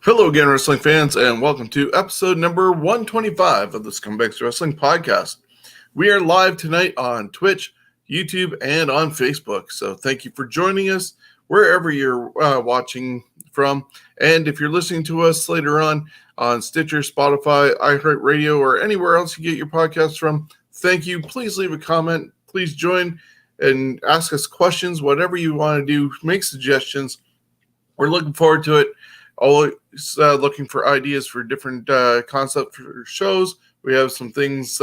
Hello again, wrestling fans, and welcome to episode number 125 of the Scumbags Wrestling Podcast. We are live tonight on Twitch, YouTube, and on Facebook. So thank you for joining us wherever you're watching from. And if you're listening to us later on Stitcher, Spotify, iHeartRadio, or anywhere else you get your podcasts from, thank you. Please leave a comment. Please join and ask us questions, whatever you want to do. Make suggestions. We're looking forward to it. Always looking for ideas for different concepts for shows. We have some things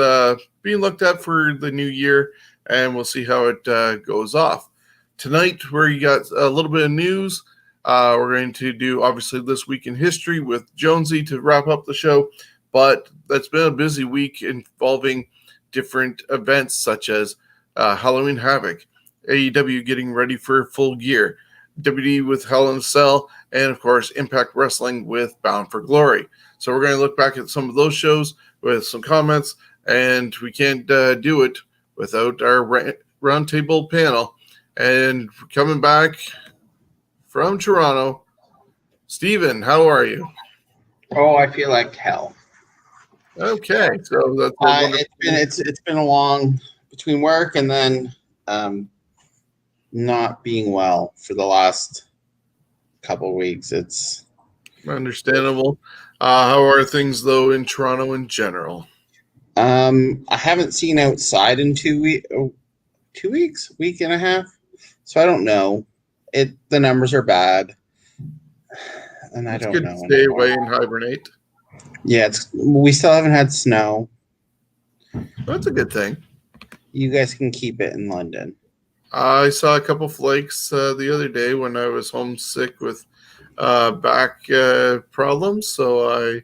being looked at for the new year, and we'll see how it goes off. Tonight, we got a little bit of news. We're going to do, obviously, This Week in History with Jonesy to wrap up the show, but that's been a busy week involving different events such as Halloween Havoc, AEW getting ready for Full Gear, WWE with Hell in a Cell, and of course Impact Wrestling with Bound for Glory. So we're going to look back at some of those shows with some comments, and we can't do it without our roundtable panel. And coming back from Toronto, Steven, how are you? Oh, I feel like hell. Okay, so that's it's been a long between work and then not being well for the last couple of weeks. It's understandable. How are things though in Toronto in general? I haven't seen outside in 2 weeks, week and a half. So I don't know. The numbers are bad, and I don't know. Stay away and hibernate. Yeah, we still haven't had snow. That's a good thing. You guys can keep it in London. I saw a couple flakes the other day when I was homesick with back problems, so I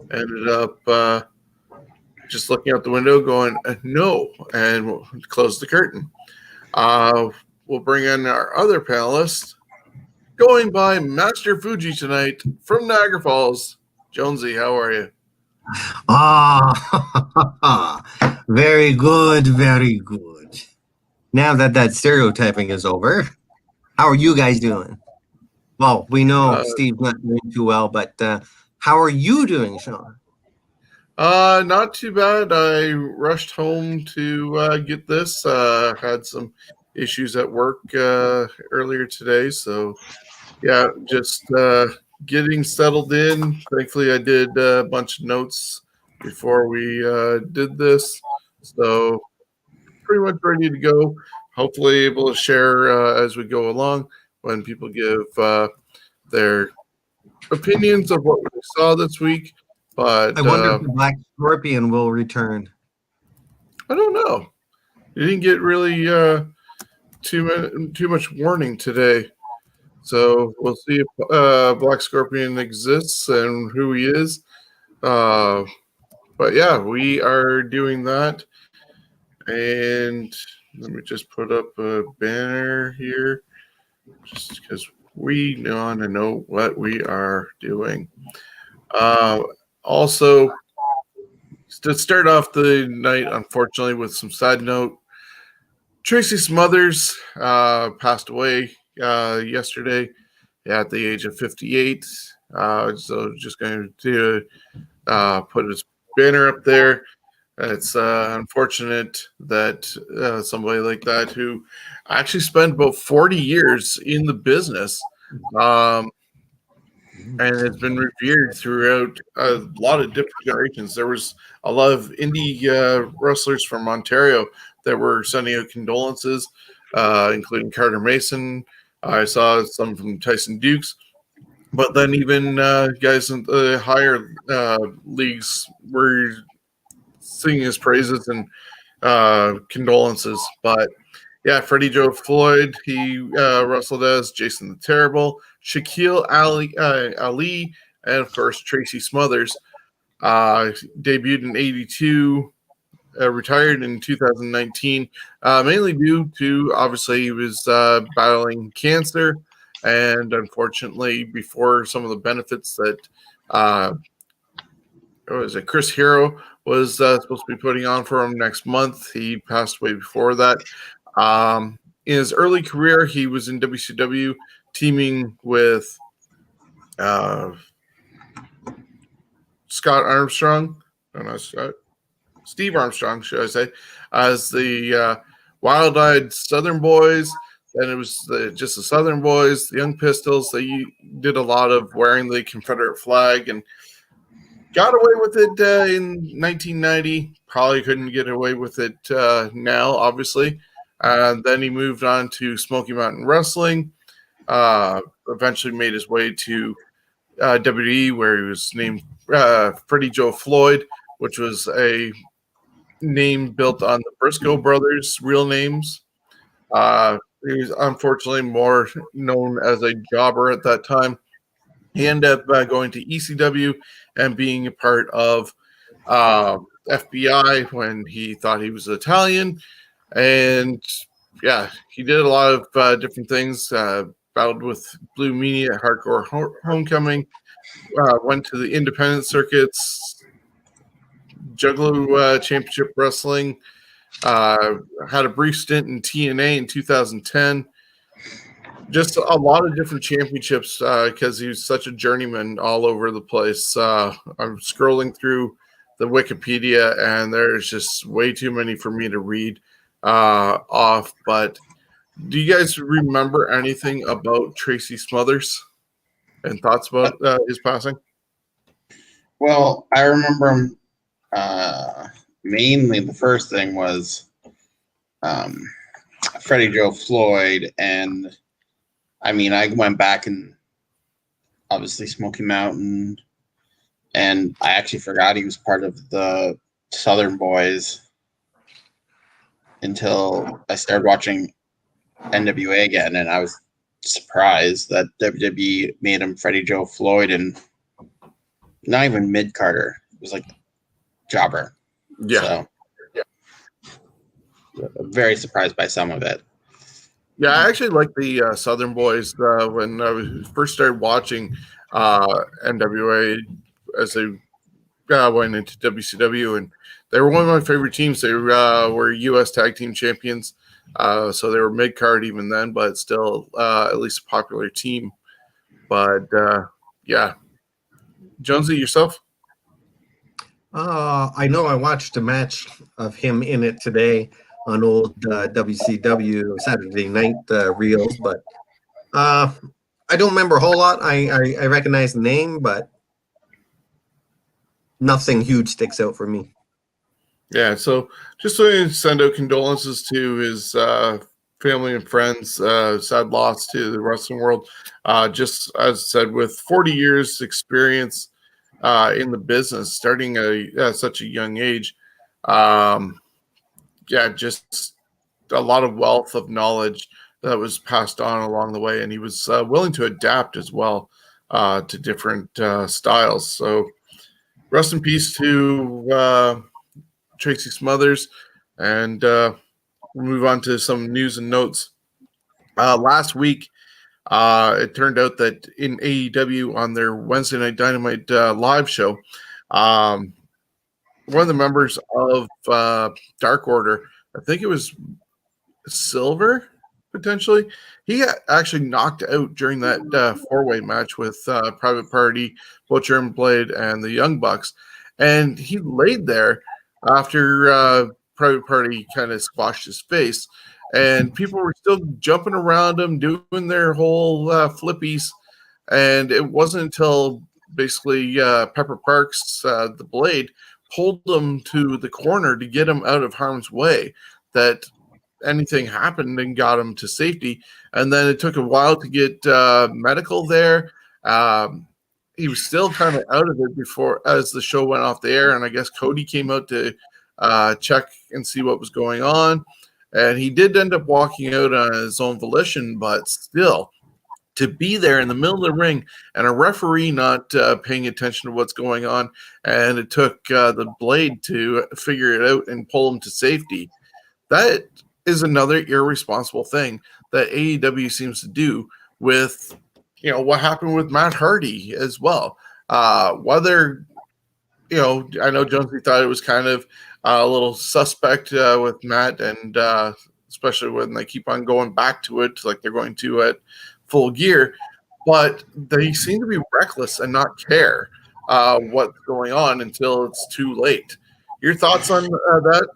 ended up just looking out the window going, no, and we'll close the curtain. We'll bring in our other panelist, going by Master Fuji tonight from Niagara Falls. Jonesy, how are you? Very good, very good. Now that stereotyping is over, how are you guys doing? Well, we know Steve's not doing too well, but how are you doing, Shawn? Not too bad. I rushed home to get this. Had some issues at work earlier today, so yeah, just getting settled in. Thankfully, I did a bunch of notes before we did this, so pretty much ready to go. Hopefully able to share as we go along when people give their opinions of what we saw this week. But I wonder if the Black Scorpion will return. I don't know. You didn't get really too much warning today. So we'll see if Black Scorpion exists and who he is. But yeah, we are doing that. And let me just put up a banner here just because we want to know what we are doing. Also, to start off the night, unfortunately, with some side note, Tracy Smothers passed away yesterday at the age of 58. So just going to put his banner up there. It's unfortunate that somebody like that who actually spent about 40 years in the business and has been revered throughout a lot of different generations. There was a lot of indie wrestlers from Ontario that were sending out condolences, including Carter Mason. I saw some from Tyson Dukes. But then even guys in the higher leagues were singing his praises and condolences. But yeah, Freddie Joe Floyd, he wrestled as Jason the Terrible, Shaquille Ali, and of course Tracy Smothers. Debuted in '82, retired in 2019, mainly due to obviously he was battling cancer, and unfortunately, before some of the benefits that Chris Hero was supposed to be putting on for him next month, he passed away before that. In his early career, he was in WCW teaming with Scott Armstrong, no, Steve Armstrong, should I say, as the Wild-Eyed Southern Boys. Then it was just the Southern Boys, the Young Pistols. They did a lot of wearing the Confederate flag and got away with it in 1990. Probably couldn't get away with it now, obviously. Then he moved on to Smoky Mountain Wrestling. Eventually made his way to WWE, where he was named Freddie Joe Floyd, which was a name built on the Briscoe brothers' real names. He was unfortunately more known as a jobber at that time. He ended up going to ECW and being a part of FBI when he thought he was Italian. And yeah, he did a lot of different things. Battled with Blue Meanie at Hardcore Homecoming. Went to the independent circuits. Juggalo Championship Wrestling. Had a brief stint in TNA in 2010. Just a lot of different championships because he was such a journeyman all over the place. I'm scrolling through the Wikipedia, and there's just way too many for me to read off. But do you guys remember anything about Tracy Smothers and thoughts about his passing? Well, I remember him. Mainly the first thing was Freddie Joe Floyd, and I mean, I went back and obviously Smoky Mountain, and I actually forgot he was part of the Southern Boys until I started watching NWA again, and I was surprised that WWE made him Freddie Joe Floyd and not even mid-Carter. It was like jobber. Yeah. So, very surprised by some of it. Yeah, I actually like the Southern Boys when I first started watching NWA as they went into WCW, and they were one of my favorite teams. They were U.S. Tag Team Champions, so they were mid-card even then, but still at least a popular team. But yeah. Jonesy, yourself? I know I watched a match of him in it today on old WCW Saturday night reels, but I don't remember a whole lot. I recognize the name, but nothing huge sticks out for me. Yeah, so just to send out condolences to his family and friends. Sad loss to the wrestling world. Just as I said, with 40 years experience in the business, starting at such a young age. Just a lot of wealth of knowledge that was passed on along the way, and he was willing to adapt as well to different styles. So rest in peace to Tracy Smothers, and we'll move on to some news and notes. Last week, it turned out that in AEW on their Wednesday Night Dynamite live show, one of the members of Dark Order, I think it was Silver, potentially, he actually knocked out during that four-way match with Private Party, Butcher and Blade, and the Young Bucks. And he laid there after Private Party kind of squashed his face. And people were still jumping around him, doing their whole flippies. And it wasn't until basically Pepper Parks, the Blade, pulled him to the corner to get him out of harm's way that anything happened and got him to safety. And then it took a while to get medical there. He was still kind of out of it before as the show went off the air. And I guess Cody came out to check and see what was going on. And he did end up walking out on his own volition, but still, to be there in the middle of the ring and a referee not paying attention to what's going on, and it took the Blade to figure it out and pull him to safety. That is another irresponsible thing that AEW seems to do with, what happened with Matt Hardy as well. Whether, I know Jonesy thought it was kind of a little suspect with Matt, and especially when they keep on going back to it like they're going to at Full Gear, but they seem to be reckless and not care what's going on until it's too late. Your thoughts on that?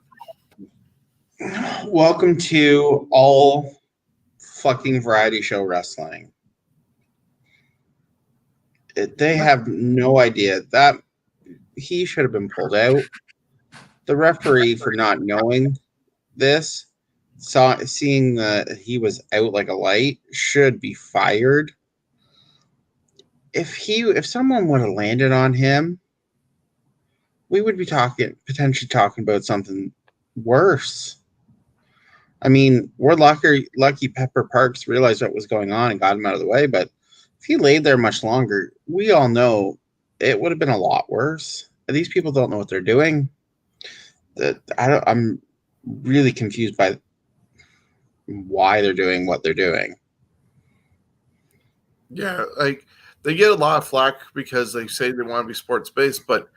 Welcome to all fucking variety show wrestling. They have no idea that he should have been pulled out. The referee, for not knowing this, seeing that he was out like a light, should be fired. If someone would have landed on him, we would be potentially talking about something worse. I mean, we're lucky Pepper Parks realized what was going on and got him out of the way, but if he laid there much longer, we all know it would have been a lot worse. These people don't know what they're doing. I'm really confused by why they're doing what they're doing. Yeah, like they get a lot of flack because they say they want to be sports based, but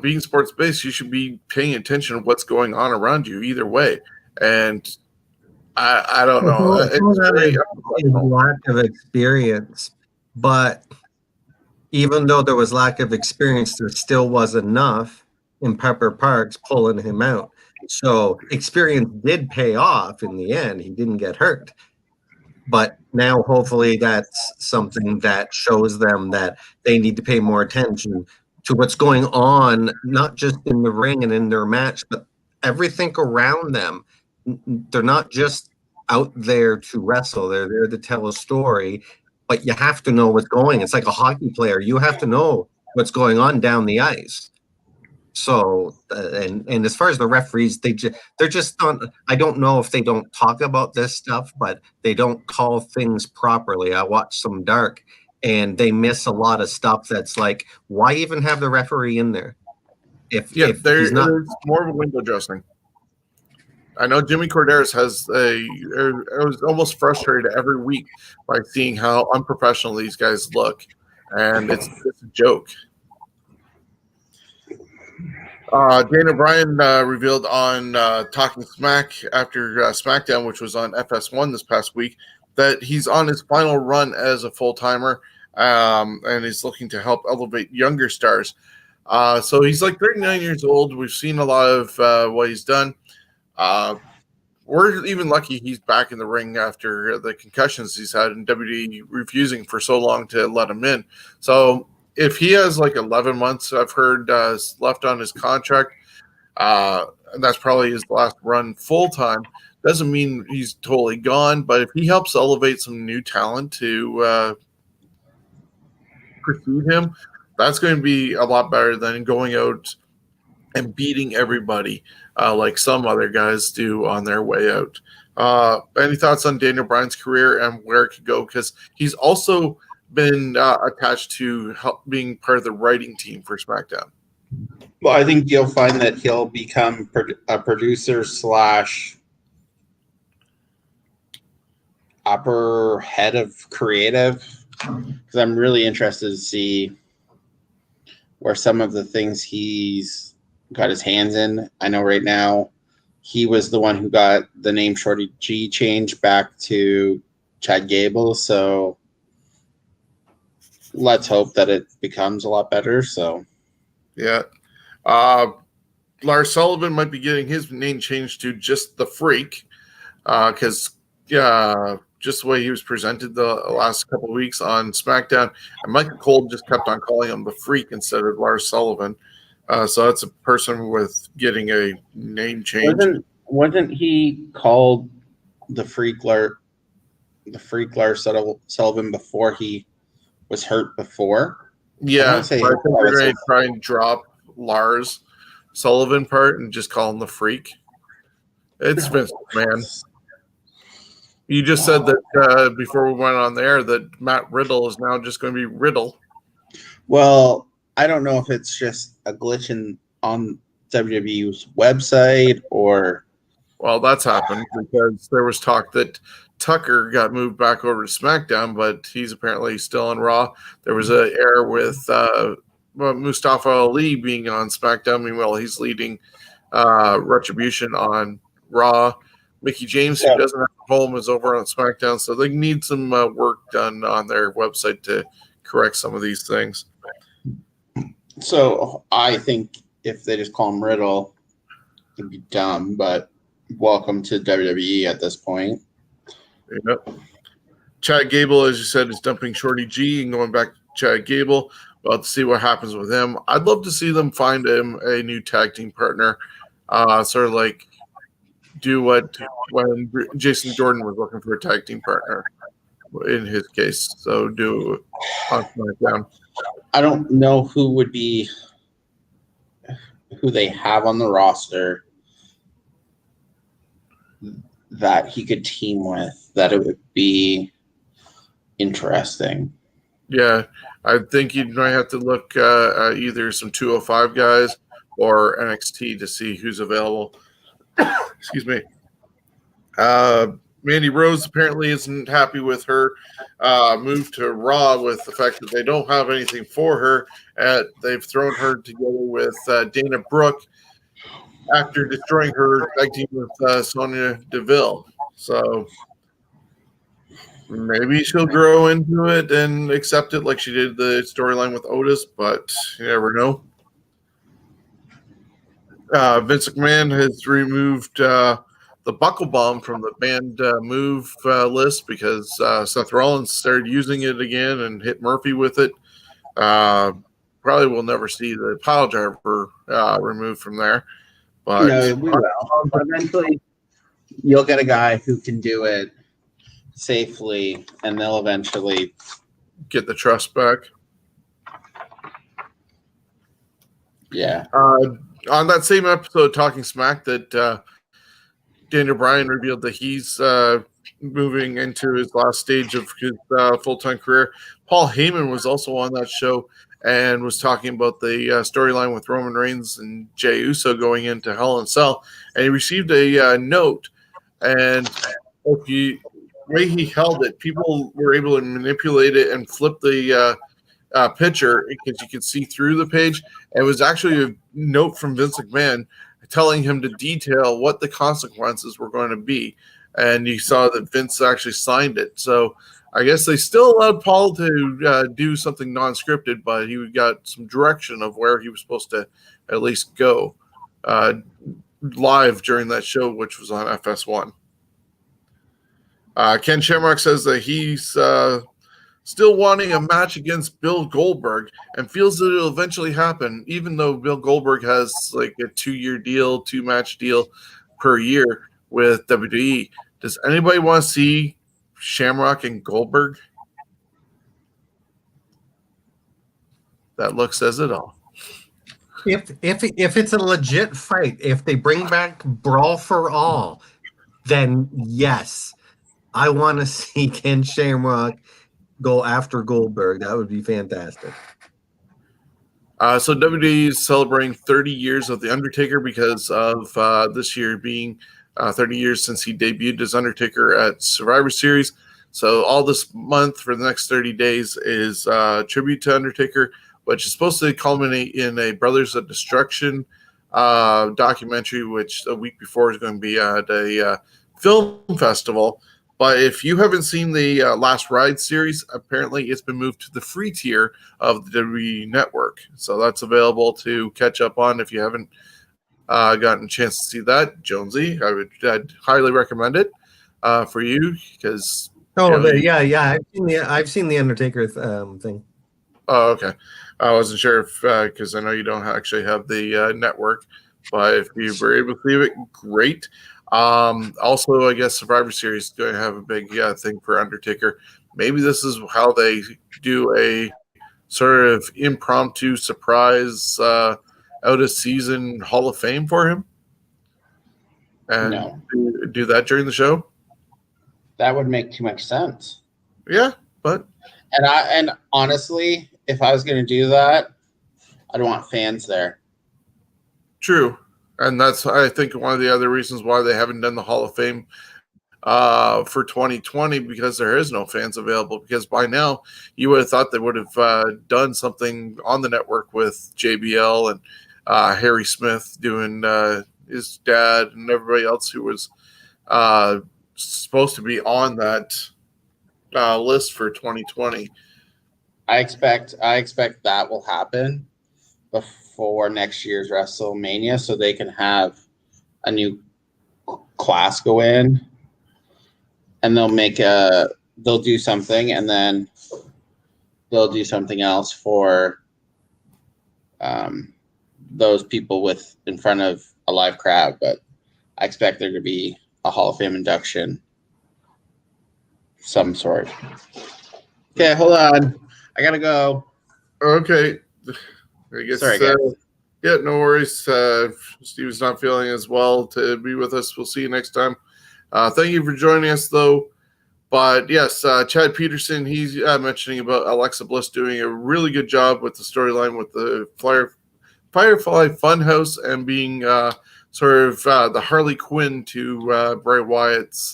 being sports based, you should be paying attention to what's going on around you either way. And I don't know. It's lack of experience, but even though there was lack of experience, there still was enough in Pepper Parks pulling him out. So experience did pay off in the end. He didn't get hurt. But now hopefully that's something that shows them that they need to pay more attention to what's going on, not just in the ring and in their match, but everything around them. They're not just out there to wrestle. They're there to tell a story, but you have to know what's going. It's like a hockey player. You have to know what's going on down the ice. So, and as far as the referees, they're just not. I don't know if they don't talk about this stuff, but they don't call things properly. I watch some Dark, and they miss a lot of stuff. That's like, why even have the referee in there? If he's not, it's more of a window dressing. I know Jimmy Corderas I was almost frustrated every week by seeing how unprofessional these guys look, and it's a joke. Dana Bryan revealed on Talking Smack after SmackDown, which was on FS1 this past week, that he's on his final run as a full-timer, and he's looking to help elevate younger stars. So he's like 39 years old. We've seen a lot of what he's done. We're even lucky he's back in the ring after the concussions he's had and WWE refusing for so long to let him in. So if he has like 11 months, I've heard, left on his contract, and that's probably his last run full time, doesn't mean he's totally gone. But if he helps elevate some new talent to precede him, that's going to be a lot better than going out and beating everybody like some other guys do on their way out. Any thoughts on Daniel Bryan's career and where it could go? Because he's also been attached to being part of the writing team for SmackDown. Well, I think you'll find that he'll become a producer / upper head of creative, because I'm really interested to see where some of the things he's got his hands in. I know right now he was the one who got the name Shorty G changed back to Chad Gable, so let's hope that it becomes a lot better. So, yeah. Lars Sullivan might be getting his name changed to just the Freak, because just the way he was presented the last couple of weeks on SmackDown, and Michael Cole just kept on calling him the Freak instead of Lars Sullivan. So that's a person with getting a name change. Wasn't he called the Freak Lars Sullivan before he was hurt before? Yeah, I think we're going to try and drop Lars Sullivan part and just call him the Freak. It's Vince McMahon. You just said that before we went on there that Matt Riddle is now just going to be Riddle. Well, I don't know if it's just a glitch on WWE's website or... Well, that's happened because there was talk that Tucker got moved back over to SmackDown, but he's apparently still on Raw. There was an error with Mustafa Ali being on SmackDown. Meanwhile, he's leading Retribution on Raw. Mickey James, who doesn't have a home, is over on SmackDown, so they need some work done on their website to correct some of these things. So I think if they just call him Riddle, it'd be dumb, but welcome to WWE at this point. Yep. Chad Gable, as you said, is dumping Shorty G and going back to Chad Gable. We'll have to see what happens with him. I'd love to see them find him a new tag team partner, sort of like do what when Jason Jordan was looking for a tag team partner in his case. So do on SmackDown. I don't know who they have on the roster that he could team with that it would be interesting. Yeah, I think you might have to look at either some 205 guys or NXT to see who's available. Excuse me. Mandy Rose apparently isn't happy with her move to Raw with the fact that they don't have anything for her. They've thrown her together with Dana Brooke after destroying her tag team with Sonya Deville. So maybe she'll grow into it and accept it like she did the storyline with Otis, but you never know. Vince McMahon has removed the buckle bomb from the banned move list because Seth Rollins started using it again and hit Murphy with it. Probably will never see the pile driver removed from there. But no, we will. Eventually, you'll get a guy who can do it safely, and they'll eventually get the trust back. Yeah. On that same episode, Talking Smack, that Daniel Bryan revealed that he's moving into his last stage of his full-time career. Paul Heyman was also on that show and was talking about the storyline with Roman Reigns and Jey Uso going into Hell in a Cell. And he received a note, and the way he held it, people were able to manipulate it and flip the picture because you could see through the page. It was actually a note from Vince McMahon telling him to detail what the consequences were going to be. And you saw that Vince actually signed it. So I guess they still allowed Paul to do something non-scripted, but he got some direction of where he was supposed to at least go live during that show, which was on FS1. Ken Shamrock says that he's still wanting a match against Bill Goldberg and feels that it'll eventually happen, even though Bill Goldberg has like a 2-year deal, 2-match deal per year with WWE. Does anybody want to see Shamrock and Goldberg? That look says it all. If it's a legit fight, if they bring back Brawl for All, then yes, I want to see Ken Shamrock go after Goldberg. That would be fantastic. So WWE is celebrating 30 years of The Undertaker because of this year being 30 years since he debuted as Undertaker at Survivor Series. So all this month for the next 30 days is tribute to Undertaker, which is supposed to culminate in a Brothers of Destruction documentary, which a week before is going to be at a film festival. But if you haven't seen the Last Ride series, apparently it's been moved to the free tier of the WWE Network. So that's available to catch up on if you haven't gotten a chance to see that. Jonesy, I'd highly recommend it for you because. I've seen the Undertaker thing. Oh, okay. I wasn't sure if because I know you don't actually have the network, but if you were able to see it, great. Also, I guess Survivor Series is going to have a big thing for Undertaker. Maybe this is how they do a sort of impromptu surprise out of season Hall of Fame for him, and do that during the show. That would make too much sense. Yeah, but and honestly, if I was going to do that, I'd want fans there. True. And that's, I think, one of the other reasons why they haven't done the Hall of Fame for 2020, because there is no fans available. Because by now, you would have thought they would have done something on the network with JBL and Harry Smith doing his dad and everybody else who was supposed to be on that list for 2020. I expect that will happen. before next year's WrestleMania so they can have a new class go in, and they'll do something, and then they'll do something else for those people in front of a live crowd. But I expect there to be a Hall of Fame induction, some sort. Okay, hold on. I gotta go. Okay. I guess. Sorry, guys. Yeah, no worries. Steve's not feeling as well to be with us. We'll see you next time. Thank you for joining us, though. But yes, Chad Peterson, he's mentioning about Alexa Bliss doing a really good job with the storyline with the Firefly Funhouse and being sort of the Harley Quinn to Bray Wyatt's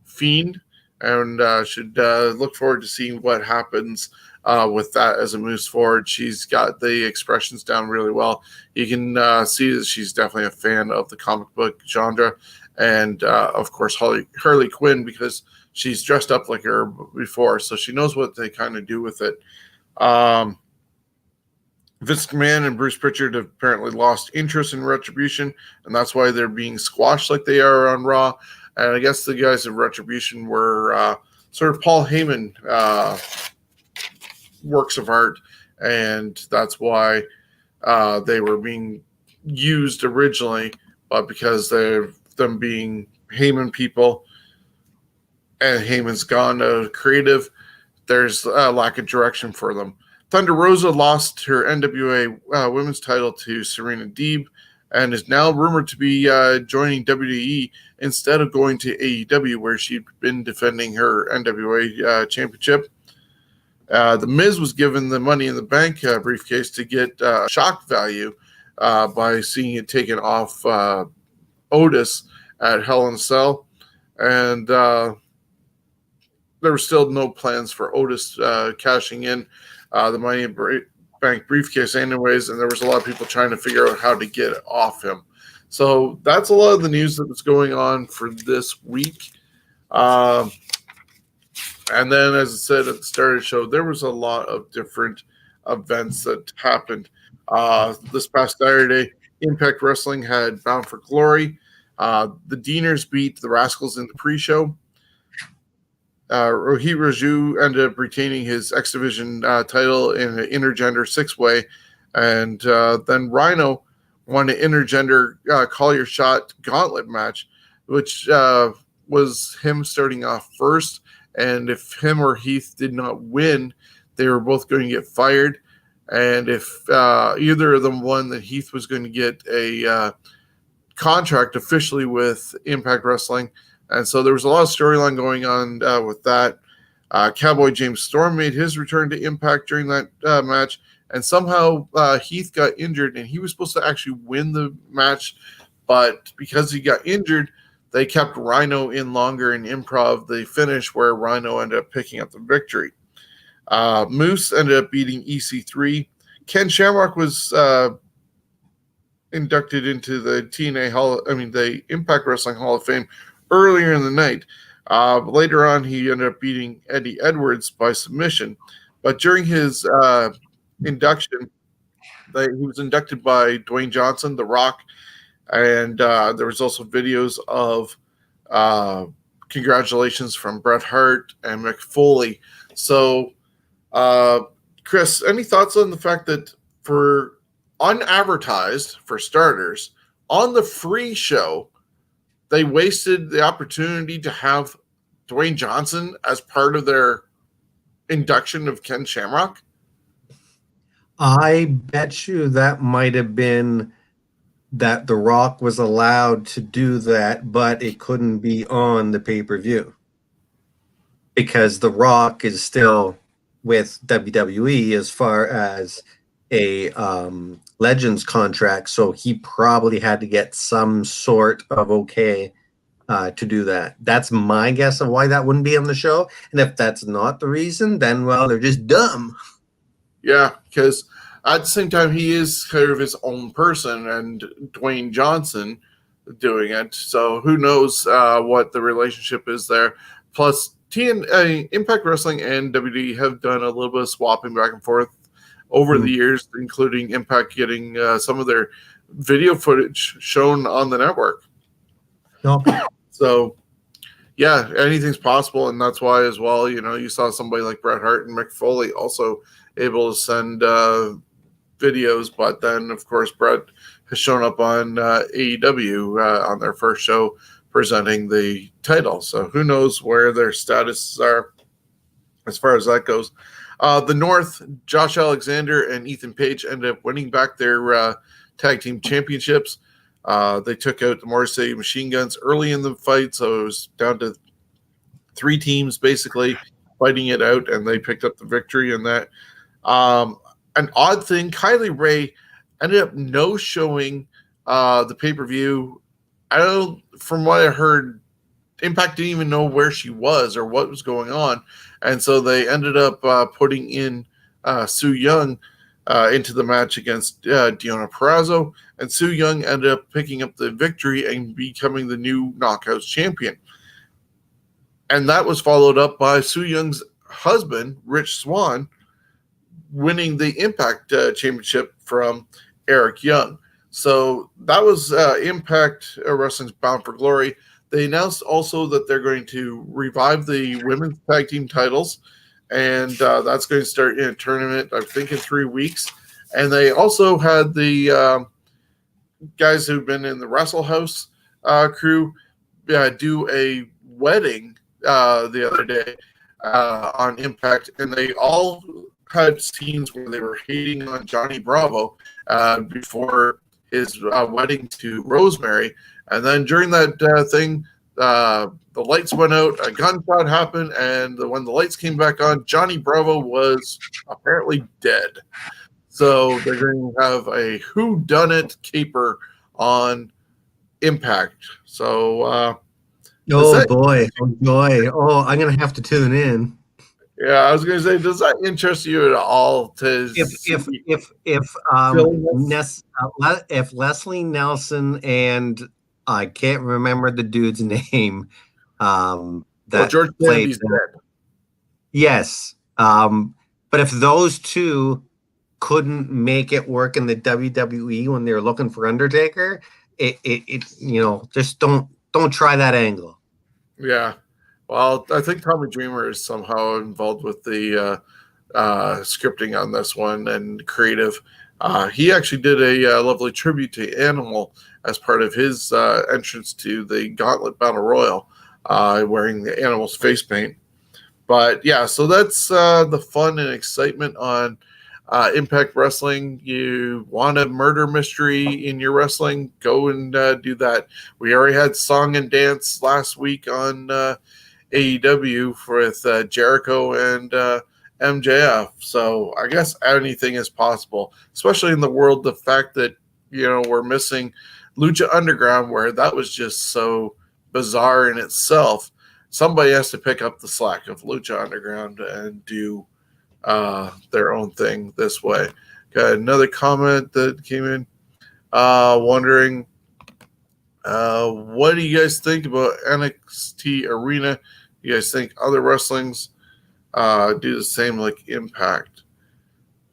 Fiend, and should look forward to seeing what happens with that as it moves forward. She's got the expressions down really well. You can see that she's definitely a fan of the comic book genre, and of course Harley Quinn, because she's dressed up like her before, so she knows what they kind of do with it. Vince McMahon and Bruce Pritchard have apparently lost interest in Retribution, and that's why they're being squashed like they are on Raw. And I guess the guys of Retribution were sort of Paul Heyman works of art, and that's why they were being used originally, but because they're them being Heyman people, and Heyman's gone to creative, there's a lack of direction for them. Thunder Rosa lost her NWA women's title to Serena Deeb and is now rumored to be joining WWE instead of going to AEW, where she'd been defending her NWA championship. The Miz was given the Money in the Bank briefcase to get shock value by seeing it taken off Otis at Hell in a Cell. And there were still no plans for Otis cashing in the Money in the Bank briefcase anyways, and there was a lot of people trying to figure out how to get it off him. So that's a lot of the news that was going on for this week. And then, as I said at the start of the show, there was a lot of different events that happened. This past Saturday, Impact Wrestling had Bound for Glory. The Deaners beat the Rascals in the pre-show. Rohit Raju ended up retaining his X Division title in an intergender six-way. And then Rhino won an intergender Collier Shot gauntlet match, which was him starting off first. And if him or Heath did not win, they were both going to get fired. And if either of them won, then Heath was going to get a contract officially with Impact Wrestling. And so there was a lot of storyline going on with that. Cowboy James Storm made his return to Impact during that match. And somehow Heath got injured, and he was supposed to actually win the match. But because he got injured, they kept Rhino in longer and improv the finish, where Rhino ended up picking up the victory. Moose ended up beating EC3. Ken Shamrock was inducted into the the Impact Wrestling Hall of Fame earlier in the night. Later on, he ended up beating Eddie Edwards by submission. But during his induction, he was inducted by Dwayne Johnson, The Rock, and there was also videos of congratulations from Bret Hart and Mick Foley. So, Chris, any thoughts on the fact that for unadvertised, for starters, on the free show, they wasted the opportunity to have Dwayne Johnson as part of their induction of Ken Shamrock? I bet you that might have been that The Rock was allowed to do that, but it couldn't be on the pay-per-view. Because The Rock is still with WWE as far as a Legends contract, so he probably had to get some sort of okay to do that. That's my guess of why that wouldn't be on the show. And if that's not the reason, then, well, they're just dumb. Yeah, because at the same time, he is kind of his own person, and Dwayne Johnson doing it. So who knows what the relationship is there. Plus, Impact Wrestling and WWE have done a little bit of swapping back and forth over the years, including Impact getting some of their video footage shown on the network. So, yeah, anything's possible, and that's why as well, you saw somebody like Bret Hart and Mick Foley also able to send videos, but then, of course, Bret has shown up on AEW on their first show presenting the title, so who knows where their statuses are as far as that goes. The North, Josh Alexander and Ethan Page ended up winning back their tag team championships. They took out the Motor City Machine Guns early in the fight, so it was down to 3 teams basically fighting it out, and they picked up the victory in that. An odd thing, Kylie Ray ended up no-showing the pay-per-view. From what I heard, Impact didn't even know where she was or what was going on, and so they ended up putting in Su Yung into the match against Deonna Purrazzo, and Su Yung ended up picking up the victory and becoming the new Knockouts champion. And that was followed up by Su Young's husband, Rich Swann, winning the Impact Championship from Eric Young. So that was Impact Wrestling's Bound for Glory. They announced also that they're going to revive the women's tag team titles, and that's going to start in a tournament, I think, in 3 weeks. And they also had the guys who've been in the Wrestle House crew do a wedding the other day on Impact, and they all had scenes where they were hating on Johnny Bravo before his wedding to Rosemary. And then during that thing, the lights went out, a gunshot happened, and when the lights came back on, Johnny Bravo was apparently dead. So they're going to have a whodunit caper on Impact. So, oh boy! Oh, I'm gonna have to tune in. Yeah, I was going to say, does that interest you at all? If Leslie Nelson and I can't remember the dude's name, that George played Canby's dead. Yes, but if those two couldn't make it work in the WWE when they were looking for Undertaker, it just don't try that angle. Yeah. Well, I think Tommy Dreamer is somehow involved with the scripting on this one and creative. He actually did a lovely tribute to Animal as part of his entrance to the Gauntlet Battle Royal, wearing the Animal's face paint. But yeah, so that's the fun and excitement on Impact Wrestling. You want a murder mystery in your wrestling? Go and do that. We already had Song and Dance last week on AEW with Jericho and MJF. So I guess anything is possible, especially in the world. The fact that, we're missing Lucha Underground, where that was just so bizarre in itself. Somebody has to pick up the slack of Lucha Underground and do their own thing this way. Got another comment that came in wondering, what do you guys think about NXT Arena? You guys think other wrestlings do the same like Impact?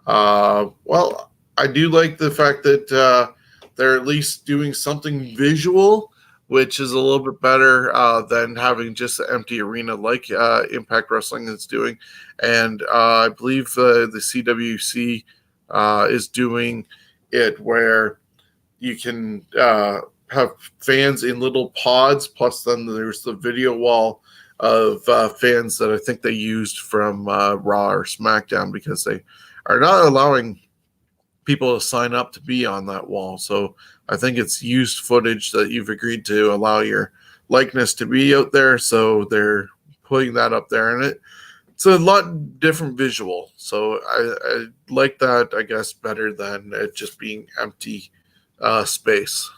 Well, I do like the fact that they're at least doing something visual, which is a little bit better than having just an empty arena like Impact Wrestling is doing. And I believe the CWC is doing it where you can have fans in little pods, plus then there's the video wall of fans that I think they used from Raw or SmackDown, because they are not allowing people to sign up to be on that wall. So I think it's used footage that you've agreed to allow your likeness to be out there. So they're putting that up there, and it's a lot different visual. So I like that, I guess, better than it just being empty space.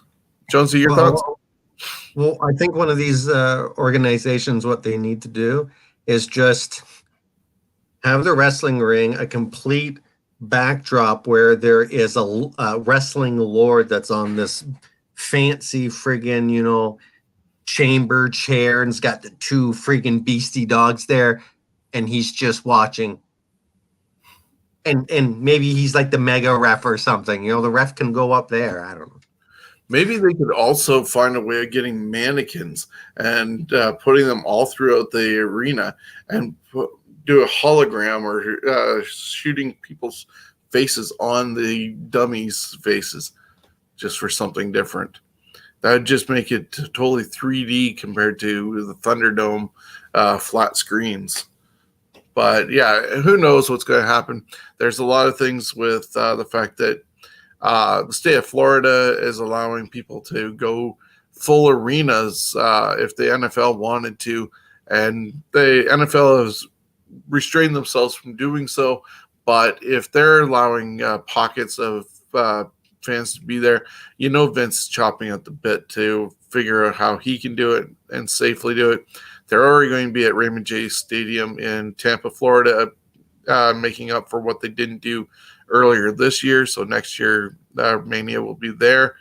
Jonesy, your thoughts? Well, I think one of these organizations, what they need to do is just have the wrestling ring a complete backdrop where there is a wrestling lord that's on this fancy friggin', chamber chair, and it's got the 2 friggin' beastie dogs there, and he's just watching. and maybe he's like the mega ref or something. The ref can go up there. I don't know. Maybe they could also find a way of getting mannequins and putting them all throughout the arena and do a hologram or shooting people's faces on the dummies' faces just for something different. That would just make it totally 3D compared to the Thunderdome flat screens. But yeah, who knows what's going to happen. There's a lot of things with the fact that the state of Florida is allowing people to go full arenas if the NFL wanted to, and the NFL has restrained themselves from doing so. But if they're allowing pockets of fans to be there, Vince is chopping at the bit to figure out how he can do it and safely do it. They're already going to be at Raymond James Stadium in Tampa, Florida, making up for what they didn't do earlier this year. So next year, Mania will be there,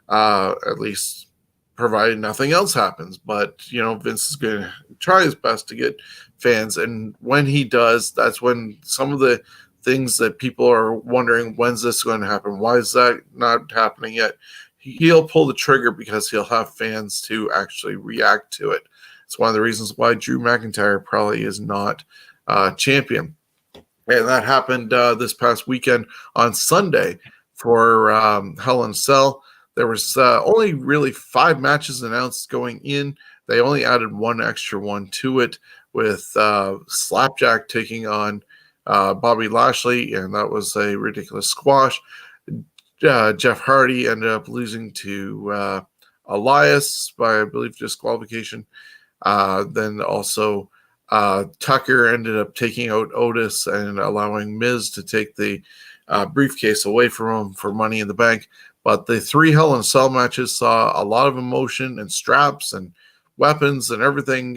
at least provided nothing else happens. But, Vince is going to try his best to get fans. And when he does, that's when some of the things that people are wondering, when's this going to happen? Why is that not happening yet? He'll pull the trigger because he'll have fans to actually react to it. It's one of the reasons why Drew McIntyre probably is not champion. And that happened this past weekend on Sunday for Hell in a Cell. There was only really 5 matches announced going in. They only added one extra one to it with Slapjack taking on Bobby Lashley, and that was a ridiculous squash. Jeff Hardy ended up losing to Elias by, I believe, disqualification. Then also Tucker ended up taking out Otis and allowing Miz to take the briefcase away from him for Money in the Bank. But the 3 Hell in a Cell matches saw a lot of emotion and straps and weapons and everything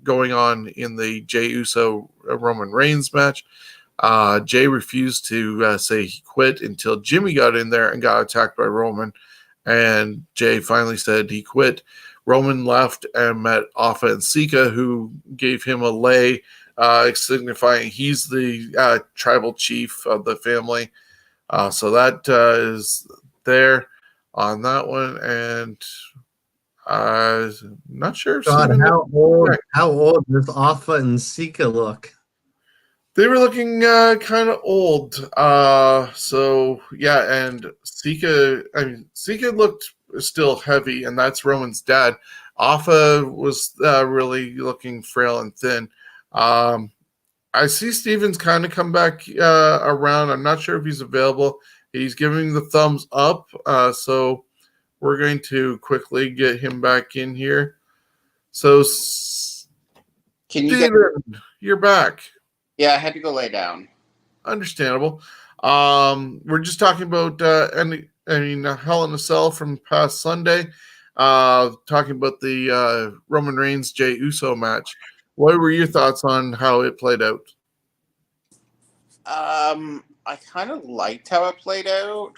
going on in the Jey Uso Roman Reigns match. Jey refused to say he quit until Jimmy got in there and got attacked by Roman. And Jey finally said he quit. Roman left and met Alpha and Sika, who gave him a lei, signifying he's the tribal chief of the family. So that is there on that one. And I'm not sure. God, how old does Alpha and Sika look? They were looking kind of old. So, yeah, and Sika looked still heavy, and that's Roman's dad. Alpha was really looking frail and thin. I see Stevens kind of come back around. I'm not sure if he's available. He's giving the thumbs up, so we're going to quickly get him back in here. So, you're back. Yeah, I had to go lay down. Understandable. We're just talking about Hell in a Cell from past Sunday. Talking about the Roman Reigns Jey Uso match. What were your thoughts on how it played out? I kind of liked how it played out.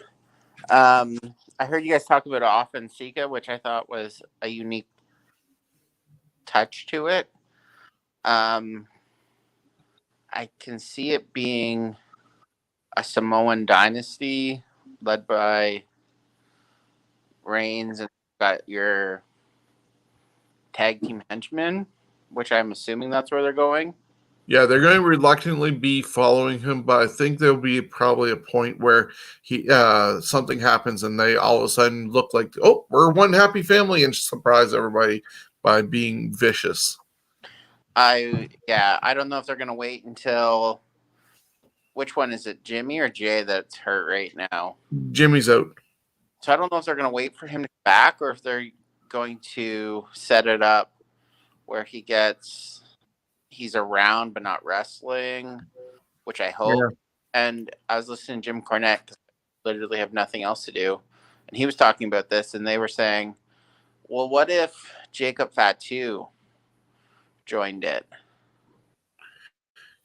I heard you guys talk about Alpha and Sika, which I thought was a unique touch to it. I can see it being a Samoan dynasty led by Reigns, and got your tag team henchmen, which I'm assuming that's where they're going. Yeah, they're going to reluctantly be following him, but I think there'll be probably a point where he something happens and they all of a sudden look like, oh, we're one happy family, and surprise everybody by being vicious. I don't know if they're going to wait until, which one is it, Jimmy or Jay that's hurt right now? Jimmy's out. So I don't know if they're going to wait for him to come back or if they're going to set it up where he's around but not wrestling, which I hope. Yeah. And I was listening to Jim Cornette because I literally have nothing else to do. And he was talking about this, and they were saying, well, what if Jacob Fatu joined it?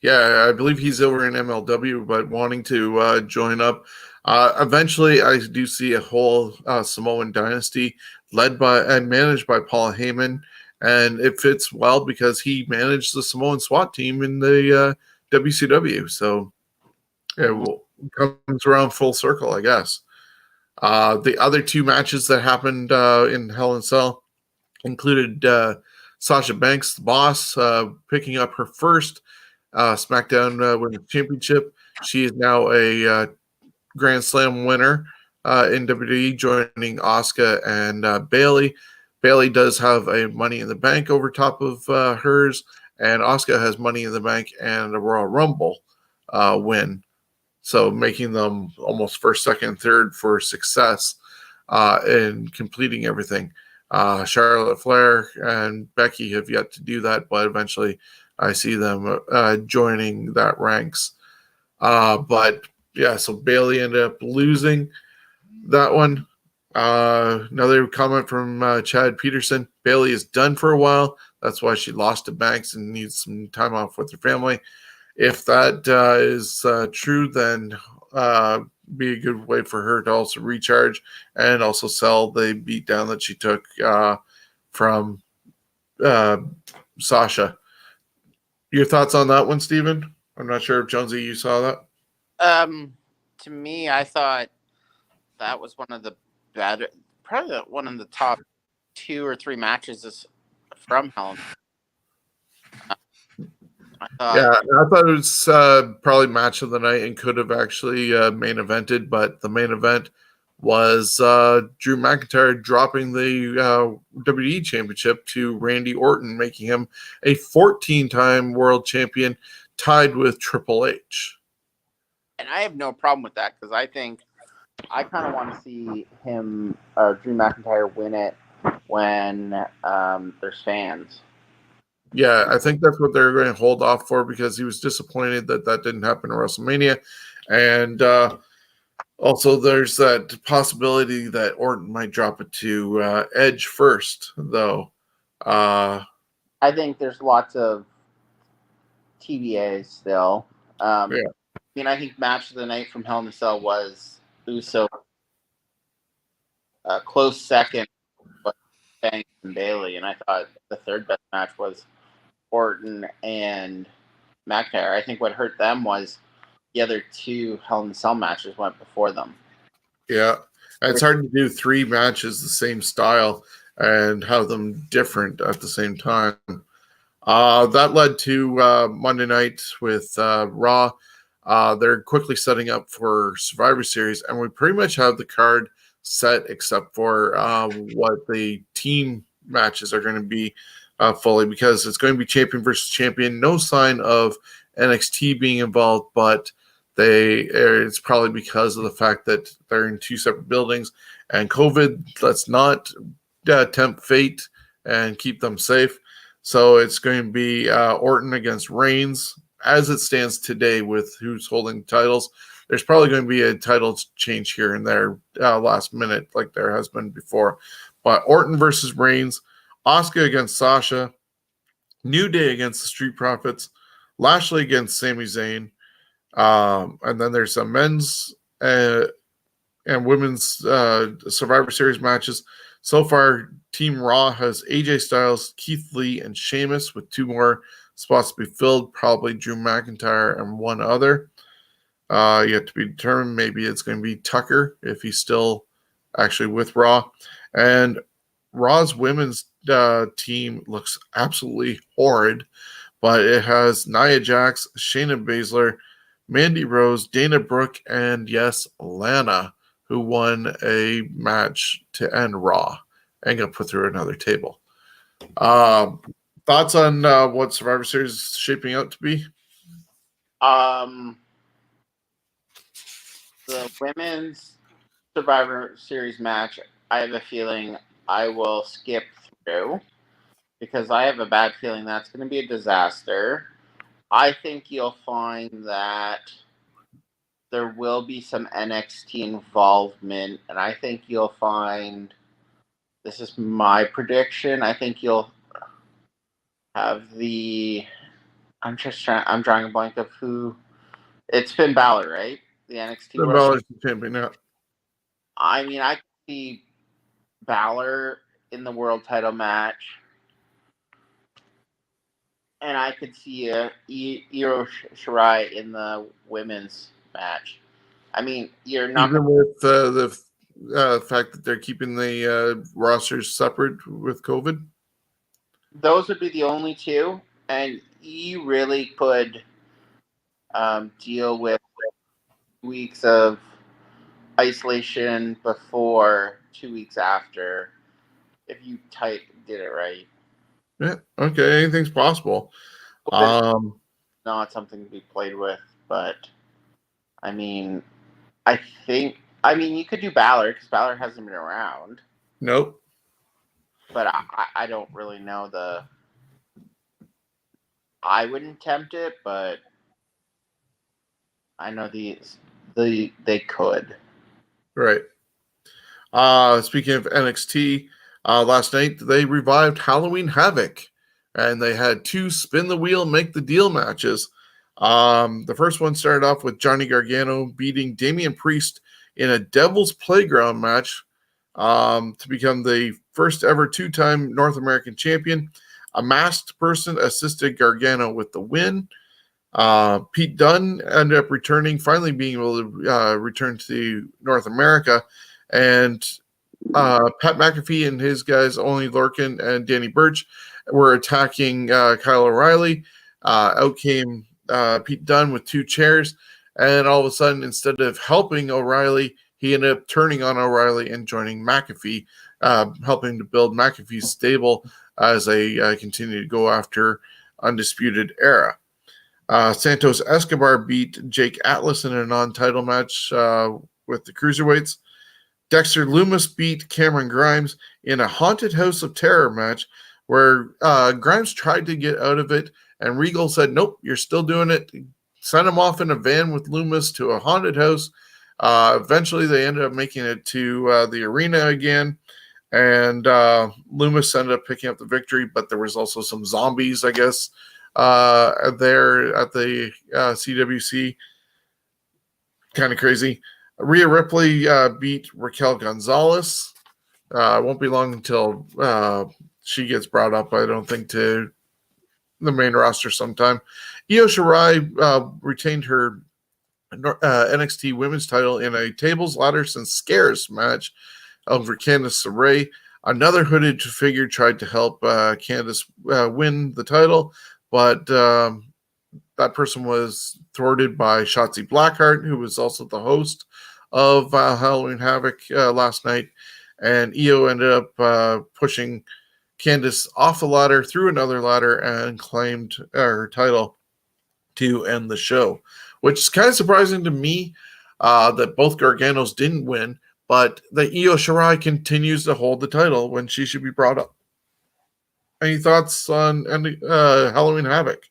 Yeah, I believe he's over in MLW, but wanting to join up. Eventually, I do see a whole Samoan dynasty led by and managed by Paul Heyman, and it fits well because he managed the Samoan SWAT team in the WCW. So It comes around full circle, I guess. The other two matches that happened in Hell in a Cell included Sasha Banks, the boss, picking up her first SmackDown Women's Championship. She is now a Grand Slam winner in WWE, joining Asuka and Bayley. Bayley does have a Money in the Bank over top of hers, and Asuka has Money in the Bank and a Royal Rumble win. So making them almost first, second, third for success in completing everything. Charlotte Flair and Becky have yet to do that, but eventually I see them joining that ranks. But yeah, so Bayley ended up losing that one. Another comment from Chad Peterson. Bayley is done for a while. That's why she lost to Banks and needs some time off with her family. If that is true, then be a good way for her to also recharge and also sell the beatdown that she took from Sasha. Your thoughts on that one, Steven? I'm not sure if Jonesy, you saw that. To me, I thought that was one of the better, probably one of the top 2 or 3 matches from Hell. I thought it was probably match of the night and could have actually main evented, but the main event was Drew McIntyre dropping the WWE Championship to Randy Orton, making him a 14-time world champion, tied with Triple H. And I have no problem with that because I think I kind of want to see him, Drew McIntyre, win it when there's fans. Yeah, I think that's what they're going to hold off for because he was disappointed that didn't happen at WrestleMania. And also there's that possibility that Orton might drop it to Edge first, though. I think there's lots of TBAs still. I mean, I think match of the night from Hell in a Cell was Uso. Close second was Banks and Bayley, and I thought the third best match was Orton and McIntyre. I think what hurt them was the other 2 Hell in a Cell matches went before them. Yeah, it's hard to do 3 matches the same style and have them different at the same time. That led to Monday night with Raw. They're quickly setting up for Survivor Series, and we pretty much have the card set except for what the team matches are going to be fully, because it's going to be champion versus champion. No sign of NXT being involved, but it's probably because of the fact that they're in 2 separate buildings and COVID. Let's not tempt fate and keep them safe. So it's going to be Orton against Reigns as it stands today with who's holding titles. There's probably going to be a title change here and there last minute like there has been before. But Orton versus Reigns, Asuka against Sasha, New Day against the Street Profits, Lashley against Sami Zayn, and then there's some men's and women's Survivor Series matches. So far, Team Raw has AJ Styles, Keith Lee, and Sheamus, with 2 more spots to be filled, probably Drew McIntyre and 1 other. Yet to be determined. Maybe it's going to be Tucker if he's still actually with Raw. And Raw's women's team looks absolutely horrid, but it has Nia Jax, Shayna Baszler, Mandy Rose, Dana Brooke, and yes, Lana, who won a match to end Raw and got put through another table. Thoughts on what Survivor Series is shaping out to be? The women's Survivor Series match, I have a feeling I will skip through because I have a bad feeling that's going to be a disaster. I think you'll find that there will be some NXT involvement, and I think you'll find, this is my prediction, I think you'll have I'm drawing a blank of who, it's Finn Balor, right? The NXT Finn Balor's the champion, yeah. I mean, I could see Balor in the world title match, and I could see Io Shirai in the women's match. I mean, you're not even with the fact that they're keeping the rosters separate with COVID. Those would be the only two, and you really could deal with weeks of isolation before, 2 weeks after, if you did it right. Yeah. Okay. Anything's possible. Not something to be played with, but I mean, you could do Balor because Balor hasn't been around. Nope. But I don't really know I wouldn't tempt it, but I know they could. Right. Speaking of NXT, last night they revived Halloween Havoc, and they had 2 spin the wheel, make the deal matches. The first one started off with Johnny Gargano beating Damian Priest in a Devil's Playground match to become the first ever 2-time North American champion. A masked person assisted Gargano with the win. Pete Dunne ended up finally being able to return to North America. And Pat McAfee and his guys, Only Lorcan and Danny Burch, were attacking Kyle O'Reilly. Out came Pete Dunne with 2 chairs. And all of a sudden, instead of helping O'Reilly, he ended up turning on O'Reilly and joining McAfee, helping to build McAfee's stable as they continue to go after Undisputed Era. Santos Escobar beat Jake Atlas in a non-title match with the Cruiserweights. Dexter Lumis beat Cameron Grimes in a Haunted House of Terror match where Grimes tried to get out of it, and Regal said, nope, you're still doing it. Sent him off in a van with Lumis to a haunted house. Eventually, they ended up making it to the arena again, and Lumis ended up picking up the victory, but there was also some zombies, I guess, there at the CWC. Kind of crazy. Rhea Ripley beat Raquel Gonzalez. It won't be long until she gets brought up, I don't think, to the main roster sometime. Io Shirai retained her NXT Women's title in a Tables, Ladders, and Scares match over Candice LeRae. Another hooded figure tried to help Candice win the title, but that person was thwarted by Shotzi Blackheart, who was also the host of Halloween Havoc last night. And Io ended up pushing Candice off the ladder, through another ladder, and claimed her title to end the show, which is kind of surprising to me that both Garganos didn't win, but that Io Shirai continues to hold the title when she should be brought up. Any thoughts on Halloween Havoc?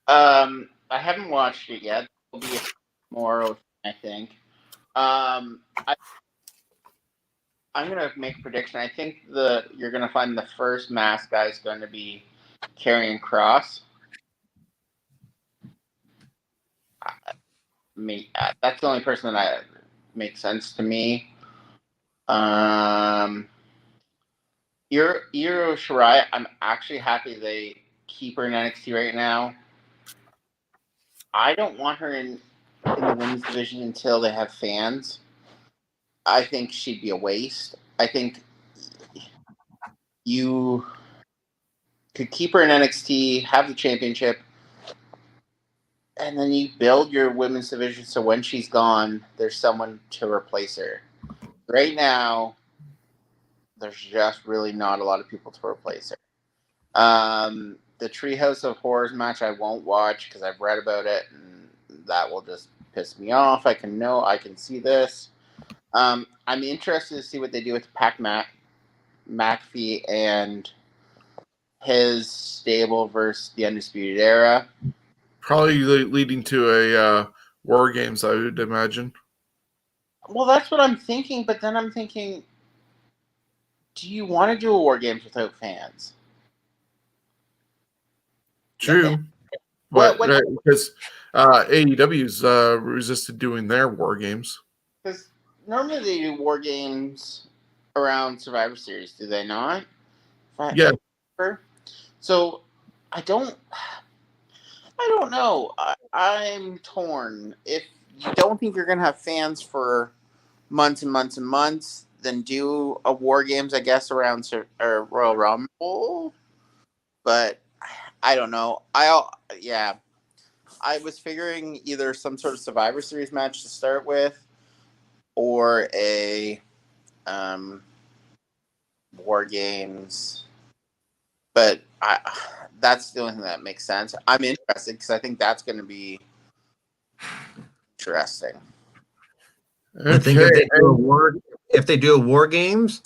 I haven't watched it yet. It'll be tomorrow, I think. I'm gonna make a prediction. I think you're gonna find the first masked guy is going to be Karrion Kross. That's the only person that makes sense to me. Io Shirai, I'm actually happy they keep her in NXT right now. I don't want her in the women's division until they have fans. I think she'd be a waste. I think you could keep her in NXT, have the championship, and then you build your women's division so when she's gone, there's someone to replace her. Right now, there's just really not a lot of people to replace her. The Treehouse of Horrors match I won't watch because I've read about it, and that will just piss me off. I can see this. I'm interested to see what they do with Pac McAfee and his stable versus the Undisputed Era. Probably leading to a War Games, I would imagine. Well, that's what I'm thinking, but then I'm thinking, do you want to do a War Games without fans? True. But because AEW's resisted doing their War Games. Because normally they do War Games around Survivor Series, do they not? Yeah. So I don't know. I'm torn. If you don't think you're going to have fans for months and months and months, then do a War Games, I guess, around Royal Rumble. But I don't know. I was figuring either some sort of Survivor Series match to start with, or a War Games. But that's the only thing that makes sense. I'm interested because I think that's going to be interesting. I think if they do a War Games,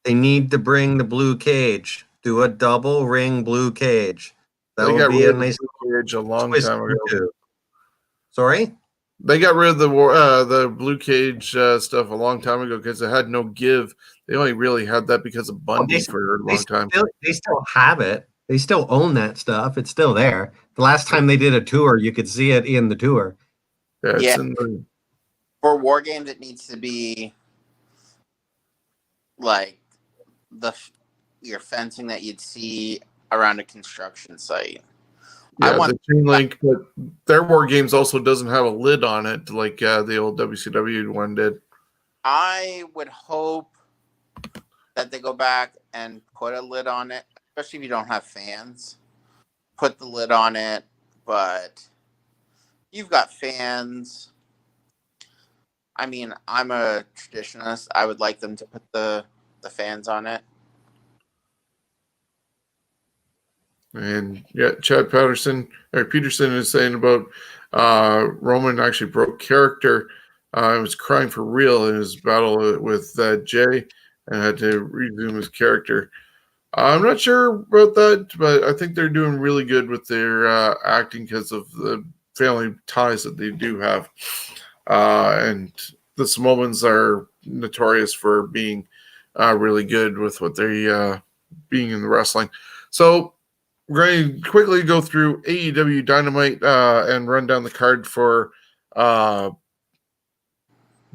they need to bring the blue cage. Do a double ring blue cage. That would be a nice cage a long time ago. Sorry? They got rid of the blue cage stuff a long time ago because it had no give. They only really had that because of Bundy for a long time. They still have it. They still own that stuff. It's still there. The last time they did a tour, you could see it in the tour. Yeah. For War Games, it needs to be like your fencing that you'd see around a construction site. Yeah, the chain link, but their War Games also doesn't have a lid on it like the old WCW one did. I would hope that they go back and put a lid on it, especially if you don't have fans. Put the lid on it, but you've got fans. I mean, I'm a traditionalist. I would like them to put the fans on it. And yeah, Chad Peterson is saying about Roman actually broke character. He was crying for real in his battle with Jay and had to resume his character. I'm not sure about that, but I think they're doing really good with their acting because of the family ties that they do have. And the Samoans are notorious for being really good with what they being in the wrestling. So we're going to quickly go through AEW Dynamite and run down the card for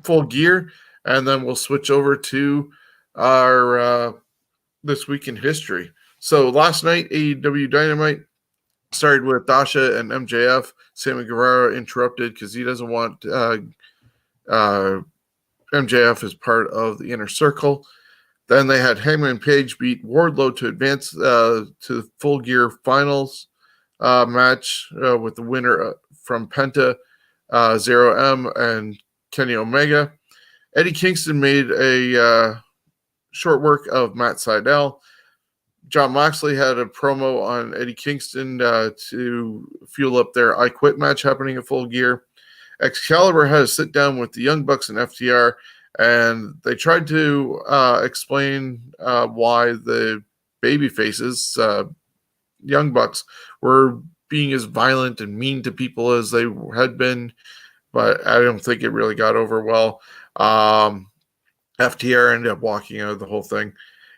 Full Gear, and then we'll switch over to our This Week in History. So last night, AEW Dynamite started with Dasha and MJF. Sammy Guevara interrupted because he doesn't want MJF as part of the Inner Circle. Then they had Hangman Page beat Wardlow to advance to the Full Gear Finals match with the winner from Penta, Zero M, and Kenny Omega. Eddie Kingston made a short work of Matt Sydal. John Moxley had a promo on Eddie Kingston to fuel up their I Quit match happening at Full Gear. Excalibur had a sit down with the Young Bucks and FTR, and they tried to explain why the baby faces, Young Bucks, were being as violent and mean to people as they had been, but I don't think it really got over well. FTR ended up walking out of the whole thing.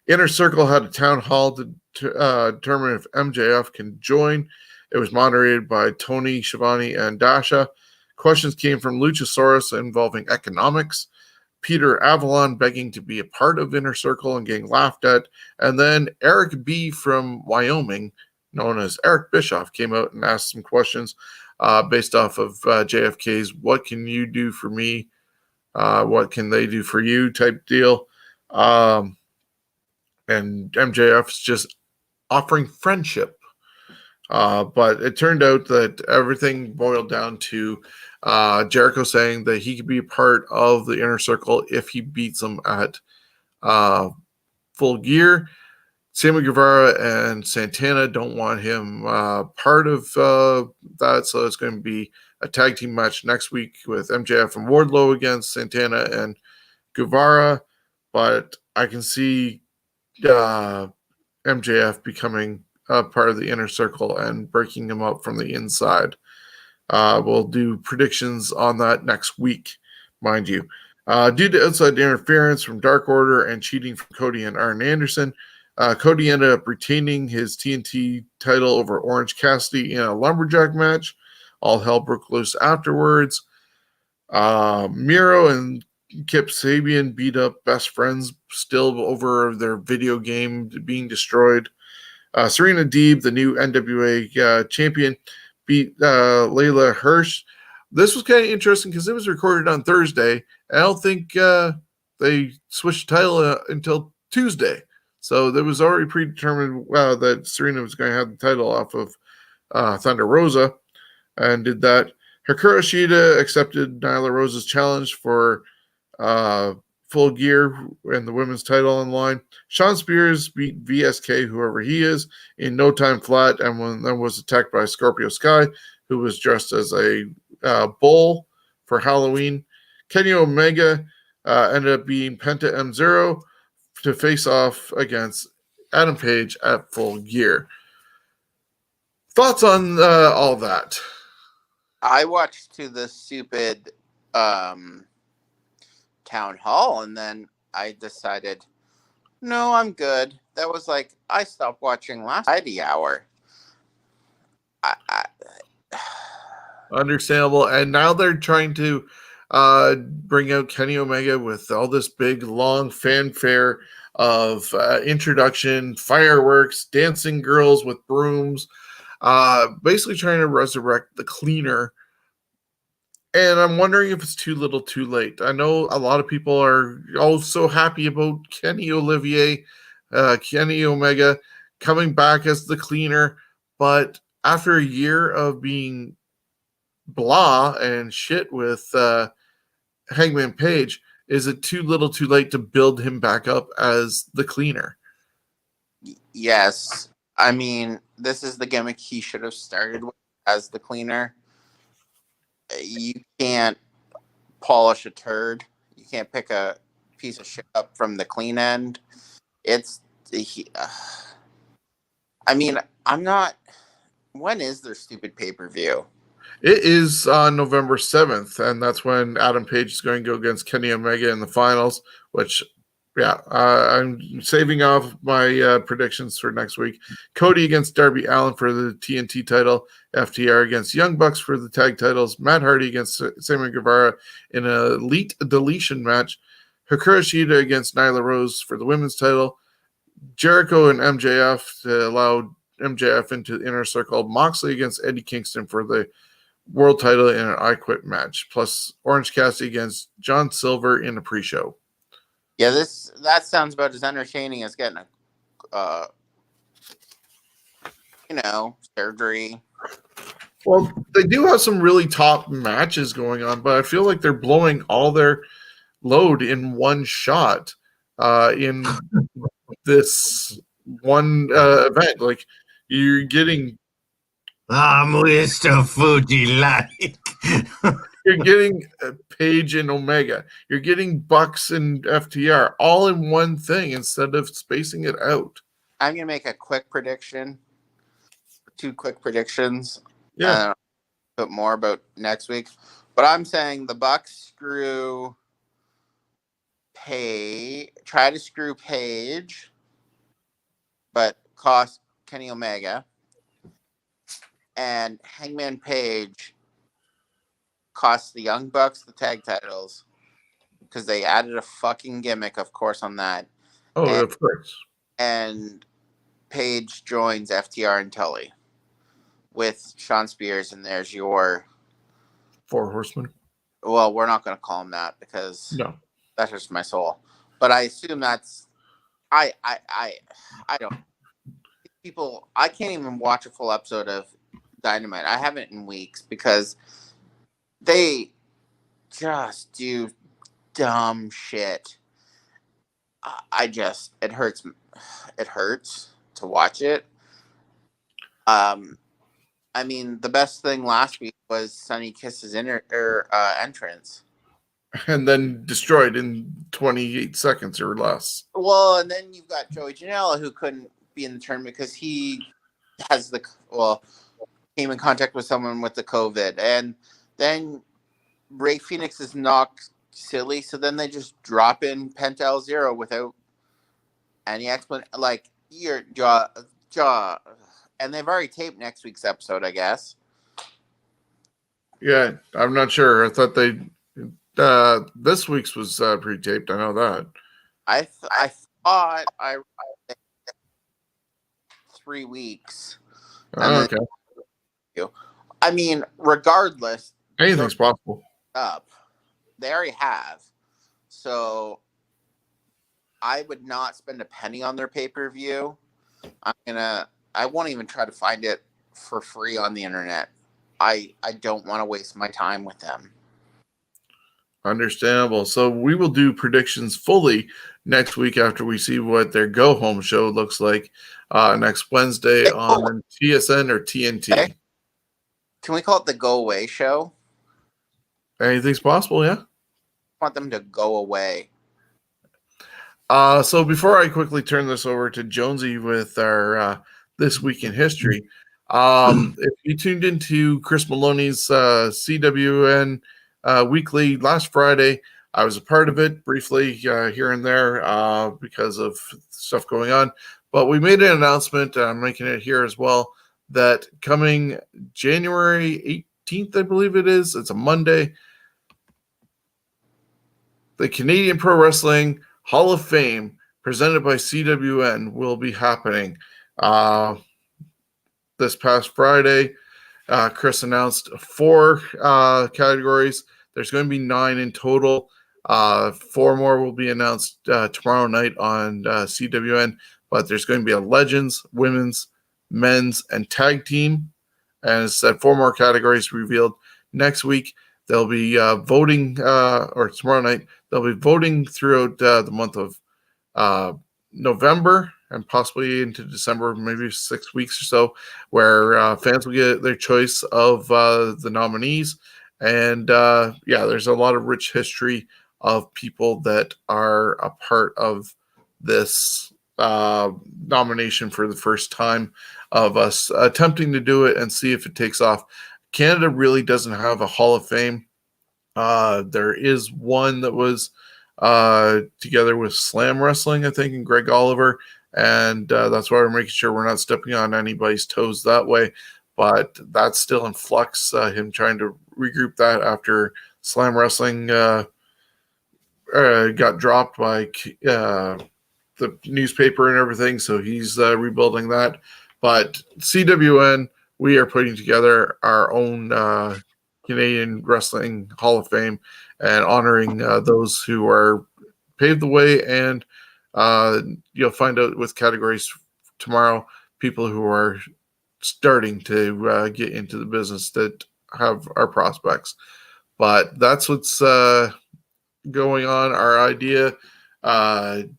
Inner Circle had a town hall to determine if MJF can join. It was moderated by Tony Schiavone and Dasha. Questions came from Luchasaurus involving economics, Peter Avalon begging to be a part of Inner Circle and getting laughed at, and then Eric B. from Wyoming, known as Eric Bischoff, came out and asked some questions based off of JFK's "What can you do for me? What can they do for you?" type deal. And MJF's just offering friendship. But it turned out that everything boiled down to Jericho saying that he could be a part of the Inner Circle if he beats them at Full Gear. Sammy Guevara and Santana don't want him part of that, so it's going to be a tag team match next week with MJF and Wardlow against Santana and Guevara. But I can see MJF becoming part of the Inner Circle and breaking him up from the inside. We'll do predictions on that next week, mind you. Due to outside interference from Dark Order and cheating from Cody and Arn Anderson, Cody ended up retaining his TNT title over Orange Cassidy in a lumberjack match. All hell broke loose afterwards. Miro and Kip Sabian beat up best friends still over their video game being destroyed. Serena Deeb, the new NWA champion, beat Layla Hirsch. This was kind of interesting because it was recorded on Thursday. I don't think they switched the title until Tuesday. So there was already predetermined that Serena was going to have the title off of Thunder Rosa, and did that. Hikaru Shida accepted Nyla Rose's challenge for Full Gear and the women's title on the line. Shawn Spears beat VSK, whoever he is, in no time flat, and then was attacked by Scorpio Sky, who was dressed as a bull for Halloween. Kenny Omega ended up being Penta M0 to face off against Adam Page at Full Gear. Thoughts on all that? I watched to the stupid town hall, and then I decided, no, I'm good. That was like, I stopped watching last Friday hour. Understandable. And now they're trying to bring out Kenny Omega with all this big, long fanfare of introduction, fireworks, dancing girls with brooms, basically trying to resurrect the cleaner. And I'm wondering if it's too little too late. I know a lot of people are so happy about Kenny Omega coming back as the cleaner, but after a year of being blah and shit with Hangman Page, is it too little too late to build him back up as the cleaner? Yes. I mean, this is the gimmick he should have started with as the cleaner. You can't polish a turd. You can't pick a piece of shit up from the clean end. I mean, I'm not. When is their stupid pay-per-view? It is on November 7th, and that's when Adam Page is going to go against Kenny Omega in the finals, which, I'm saving off my predictions for next week. Cody against Darby Allin for the TNT title, FTR against Young Bucks for the tag titles, Matt Hardy against Sammy Guevara in an Elite Deletion match, Hikaru Shida against Nyla Rose for the women's title, Jericho and MJF to allow MJF into the inner circle, Moxley against Eddie Kingston for the world title in an I Quit match, plus Orange Cassidy against John Silver in a pre-show. Yeah, that sounds about as entertaining as getting a, surgery. Well, they do have some really top matches going on, but I feel like they're blowing all their load in one shot in this one event. Like, you're getting Mr. Fuji like. You're getting Page and Omega. You're getting Bucks and FTR all in one thing instead of spacing it out. I'm going to make a quick prediction. 2 quick predictions. Yeah. Bit more about next week. But I'm saying the Bucks try to screw Page, but cost Kenny Omega. And Hangman Page cost the Young Bucks the tag titles because they added a fucking gimmick, of course, on that. Oh, of course. And Page joins FTR and Tully with Shawn Spears, and there's your 4 Horsemen. Well, we're not going to call him that because that hurts my soul. But I assume that's I don't. People, I can't even watch a full episode of Dynamite. I haven't in weeks because they just do dumb shit. It hurts. It hurts to watch it. I mean, the best thing last week was Sonny Kiss's entrance. And then destroyed in 28 seconds or less. Well, and then you've got Joey Janela, who couldn't be in the tournament because he has came in contact with someone with the COVID. And then Ray Phoenix is knocked silly, so then they just drop in Penta Zero without any explanation. Like, your jaw. And they've already taped next week's episode, I guess. Yeah, I'm not sure. I thought this week's was pre-taped. I know that. I thought I read 3 weeks. Okay. I mean, regardless, Anything's possible. Up. They already have. So I would not spend a penny on their pay-per-view. I won't even try to find it for free on the internet. I don't want to waste my time with them. Understandable. So we will do predictions fully next week after we see what their go-home show looks like next Wednesday on TSN or TNT. Okay. Can we call it the go-away show? Anything's possible, yeah. I want them to go away. So before I quickly turn this over to Jonesy with our This Week in History, if you tuned into Chris Maloney's CWN Weekly last Friday, I was a part of it briefly here and there because of stuff going on. But we made an announcement, I'm making it here as well, that coming January 18th, I believe it is, it's a Monday, the Canadian Pro Wrestling Hall of Fame presented by CWN will be happening this past Friday. Chris announced 4 categories. There's going to be 9 in total. 4 more will be announced tomorrow night on CWN, but there's going to be a Legends, Women's, Men's, and Tag Team. And as I said, 4 more categories revealed next week. They'll be voting, or tomorrow night, they'll be voting throughout the month of November and possibly into December, maybe 6 weeks or so, where fans will get their choice of the nominees. And there's a lot of rich history of people that are a part of this nomination for the first time of us attempting to do it and see if it takes off. Canada really doesn't have a Hall of Fame. There is one that was together with Slam Wrestling, I think, and Greg Oliver. And that's why we're making sure we're not stepping on anybody's toes that way. But that's still in flux, him trying to regroup that after Slam Wrestling got dropped by the newspaper and everything. So he's rebuilding that. But CWN, we are putting together our own Canadian Wrestling Hall of Fame and honoring those who are paved the way. And you'll find out with categories tomorrow, people who are starting to get into the business that have our prospects. But that's what's going on. Our idea,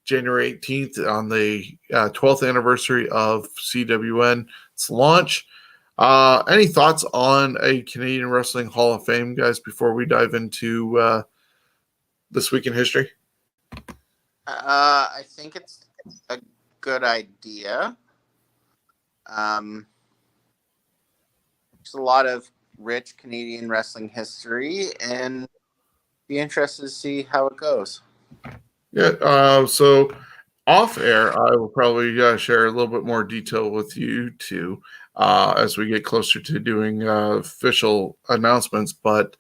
January 18th, on the 12th anniversary of CWN's launch. Any thoughts on a Canadian Wrestling Hall of Fame, guys, before we dive into This Week in History? I think it's a good idea. There's a lot of rich Canadian wrestling history, and be interested to see how it goes. Yeah, so off air, I will probably share a little bit more detail with you two as we get closer to doing official announcements. But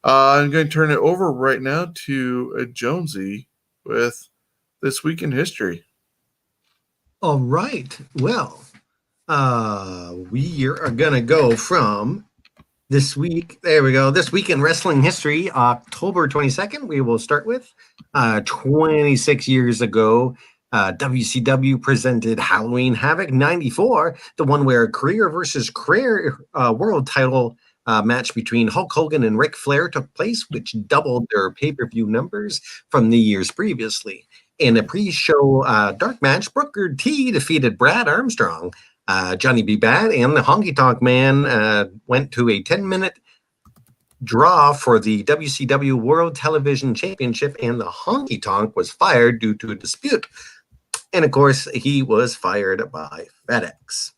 I'm going to turn it over right now to Jonesy with This Week in History. All right. Well, we are going to go from this week. There we go. This Week in Wrestling History, October 22nd. We will start with 26 years ago. WCW presented Halloween Havoc 94, the one where career versus career world title match between Hulk Hogan and Ric Flair took place, which doubled their pay-per-view numbers from the years previously. In a pre-show dark match, Booker T defeated Brad Armstrong. Johnny B. Bad and the Honky Tonk Man went to a 10-minute draw for the WCW World Television Championship, and the Honky Tonk was fired due to a dispute. And of course, he was fired by FedEx.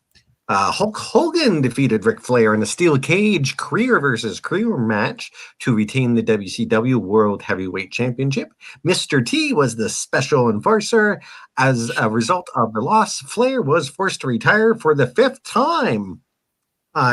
Hulk Hogan defeated Ric Flair in a steel cage career versus career match to retain the WCW World Heavyweight Championship. Mr. T was the special enforcer. As a result of the loss, Flair was forced to retire for the 5th time.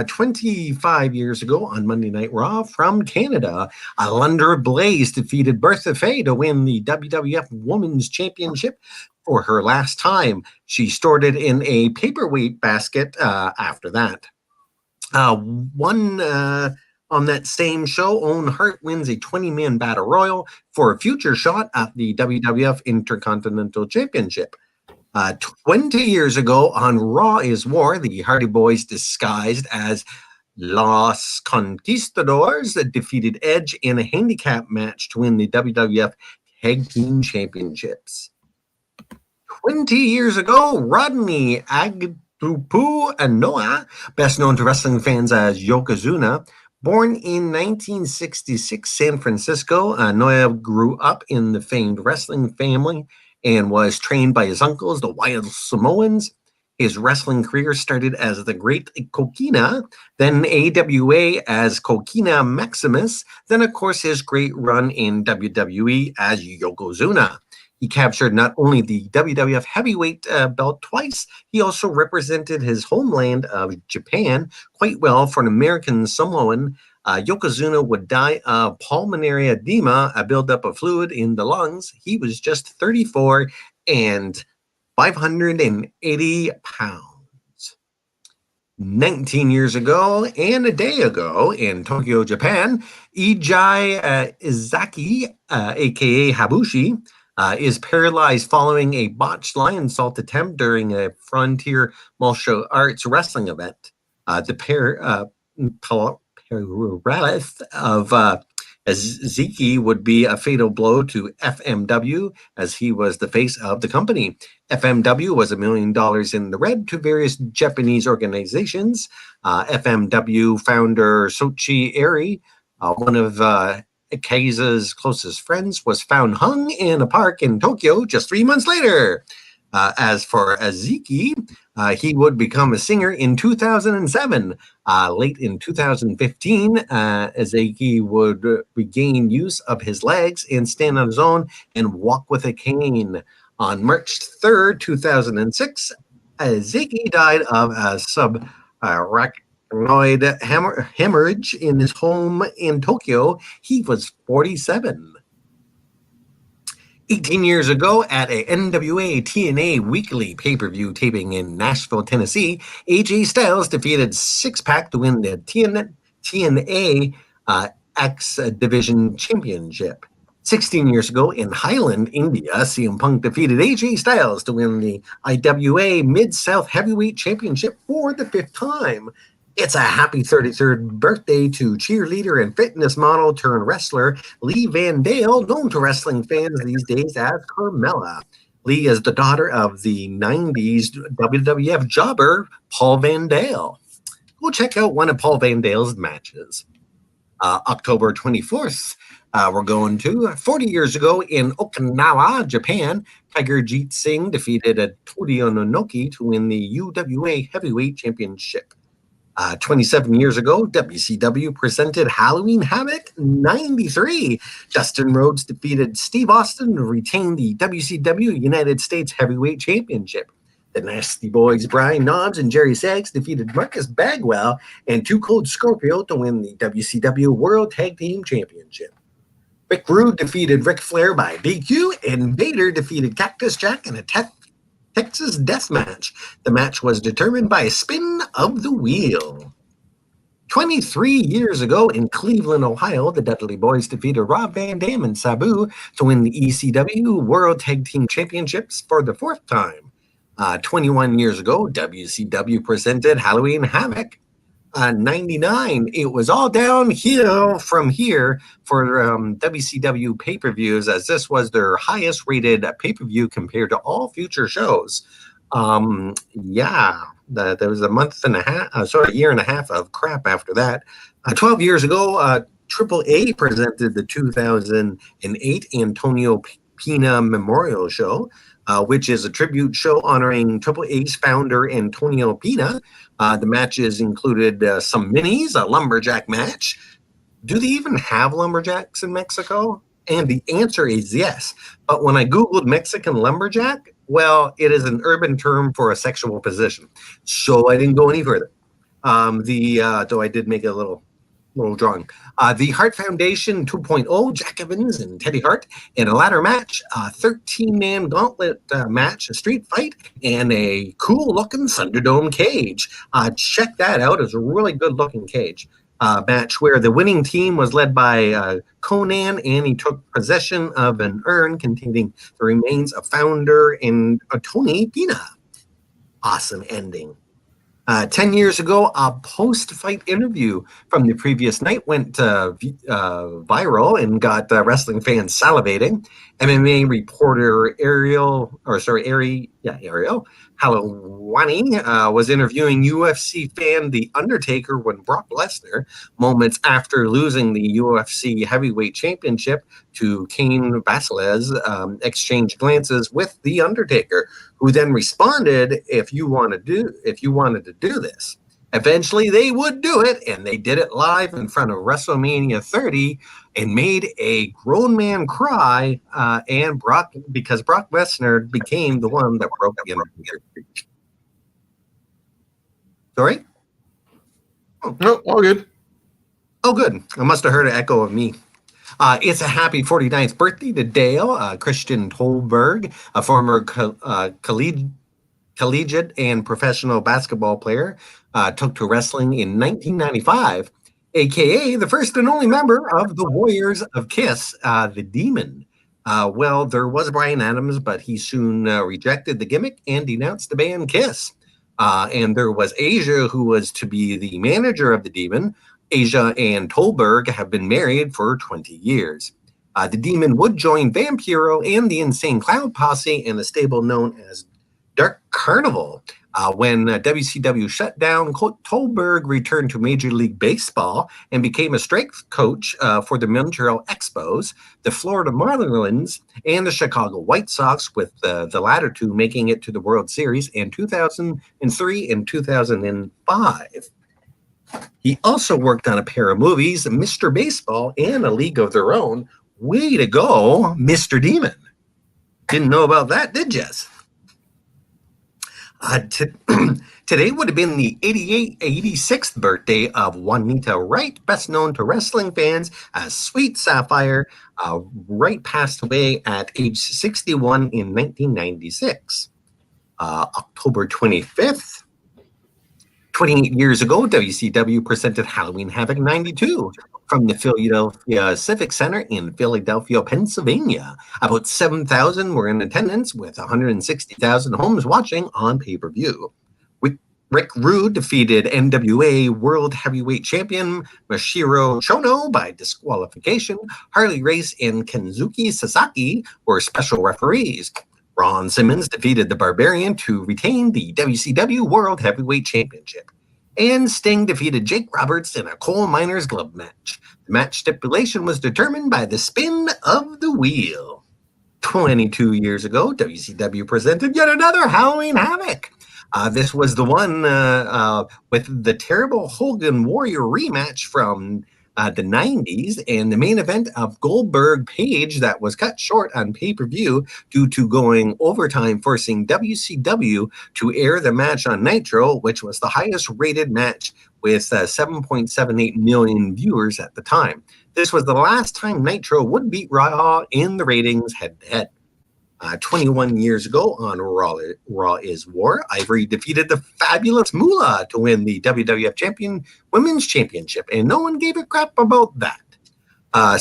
25 years ago on Monday Night Raw from Canada, Alundra Blaze defeated Bertha Faye to win the WWF Women's Championship for her last time. She stored it in a paperweight basket after that. One On that same show, Owen Hart wins a 20-man battle royal for a future shot at the WWF Intercontinental Championship. 20 years ago on Raw is War, the Hardy Boys, disguised as Los Conquistadors, defeated Edge in a handicap match to win the WWF Tag Team Championships. 20 years ago, Rodney Agdupu Anoa'i, best known to wrestling fans as Yokozuna, born in 1966, San Francisco, Anoa'i grew up in the famed wrestling family and was trained by his uncles, the Wild Samoans. His wrestling career started as the Great Coquina, then AWA as Coquina Maximus, then, of course, his great run in WWE as Yokozuna. He captured not only the WWF heavyweight belt twice, he also represented his homeland of Japan quite well for an American Samoan. Yokozuna would die of pulmonary edema, a buildup of fluid in the lungs. He was just 34 and 580 pounds. 19 years ago and a day ago in Tokyo, Japan, Ijai Izaki, aka Habushi, is paralyzed following a botched lion salt attempt during a Frontier Martial Arts wrestling event. The paralysis of Ziki would be a fatal blow to FMW, as he was the face of the company. FMW was $1 million in the red to various Japanese organizations. FMW founder Soichi Eri, one of Kaisa's closest friends, was found hung in a park in Tokyo just 3 months later. As for Aziki, he would become a singer in 2007. Late in 2015, Aziki would regain use of his legs and stand on his own and walk with a cane. On March 3rd, 2006, Aziki died of a subarachnoid hemorrhage in his home in Tokyo. He was 47. 18 years ago, at a NWA TNA weekly pay-per-view taping in Nashville, Tennessee, AJ Styles defeated Six-Pack to win the TNA X Division Championship. 16 years ago, in Highland, India, CM Punk defeated AJ Styles to win the IWA Mid-South Heavyweight Championship for the 5th time. It's a happy 33rd birthday to cheerleader and fitness model turned wrestler Lee Van Dale, known to wrestling fans these days as Carmella. Lee is the daughter of the 90s WWF jobber Paul Van Dale. Go check out one of Paul Van Dale's matches. October 24th, we're going to 40 years ago in Okinawa, Japan. Tiger Jeet Singh defeated Toru Ononoki to win the UWA Heavyweight Championship. 27 years ago, WCW presented Halloween Havoc 93. Dustin Rhodes defeated Steve Austin to retain the WCW United States Heavyweight Championship. The Nasty Boys, Brian Knobs and Jerry Saggs, defeated Marcus Bagwell and Too Cold Scorpio to win the WCW World Tag Team Championship. Rick Rude defeated Ric Flair by DQ, and Vader defeated Cactus Jack in a Texas Death Match. The match was determined by a spin of the wheel. 23 years ago in Cleveland, Ohio, the Dudley Boys defeated Rob Van Dam and Sabu to win the ECW World Tag Team Championships for the 4th time. 21 years ago, WCW presented Halloween Havoc. 99, it was all downhill from here for WCW pay-per-views, as this was their highest rated pay-per-view compared to all future shows. There was a year and a half of crap after that. 12 years ago, AAA presented the 2008 Antonio Pina Memorial Show, which is a tribute show honoring AAA's founder Antonio Pina. The matches included some minis, a lumberjack match. Do they even have lumberjacks in Mexico? And the answer is yes. But when I Googled Mexican lumberjack, well, it is an urban term for a sexual position. So I didn't go any further. Though I did make a little drawing. The Hart Foundation 2.0, Jack Evans and Teddy Hart in a ladder match, a 13-man gauntlet match, a street fight, and a cool-looking Thunderdome cage. Check that out. It's a really good-looking cage. match where the winning team was led by Conan, and he took possession of an urn containing the remains of founder and Tony Pina. Awesome ending. 10 years ago, a post-fight interview from the previous night went viral and got wrestling fans salivating. MMA reporter Ariel Helwani was interviewing UFC fan The Undertaker when Brock Lesnar, moments after losing the UFC Heavyweight Championship to Cain Velasquez, exchanged glances with The Undertaker, who then responded, if you wanted to do this. Eventually, they would do it, and they did it live in front of WrestleMania 30 and made a grown man cry, because Brock Lesnar became the one that broke the Undertaker. Sorry? Oh. No, all good. Oh, good. I must have heard an echo of me. It's a happy 49th birthday to Dale Christian Tolberg, a former collegiate and professional basketball player, took to wrestling in 1995, a.k.a. the first and only member of the Warriors of Kiss, the Demon. Well, there was Bryan Adams, but he soon rejected the gimmick and denounced the band Kiss. And there was Asia, who was to be the manager of the Demon. Asia and Tolberg have been married for 20 years. The Demon would join Vampiro and the Insane Clown Posse in a stable known as Dark Carnival. When WCW shut down, Tolberg returned to Major League Baseball and became a strength coach for the Montreal Expos, the Florida Marlins, and the Chicago White Sox, with the latter two making it to the World Series in 2003 and 2005. He also worked on a pair of movies, Mr. Baseball and A League of Their Own. Way to go, Mr. Demon. Didn't know about that, did you? Today would have been the 86th birthday of Juanita Wright, best known to wrestling fans as Sweet Sapphire. Wright passed away at age 61 in 1996. October 25th, 28 years ago, WCW presented Halloween Havoc 92 from the Philadelphia Civic Center in Philadelphia, Pennsylvania. About 7,000 were in attendance, with 160,000 homes watching on pay-per-view. Rick Rude defeated NWA World Heavyweight Champion Mashiro Chono by disqualification. Harley Race and Kenzuki Sasaki were special referees. Ron Simmons defeated the Barbarian to retain the WCW World Heavyweight Championship. And Sting defeated Jake Roberts in a coal miner's glove match. The match stipulation was determined by the spin of the wheel. 22 years ago, WCW presented yet another Halloween Havoc. This was the one with the terrible Hogan Warrior rematch from the 90s, and the main event of Goldberg Page that was cut short on pay-per-view due to going overtime, forcing WCW to air the match on Nitro, which was the highest rated match with 7.78 million viewers at the time. This was the last time Nitro would beat Raw in the ratings head-to-head. 21 years ago on Raw is War, Ivory defeated the Fabulous Moolah to win the WWF Women's Championship, and no one gave a crap about that.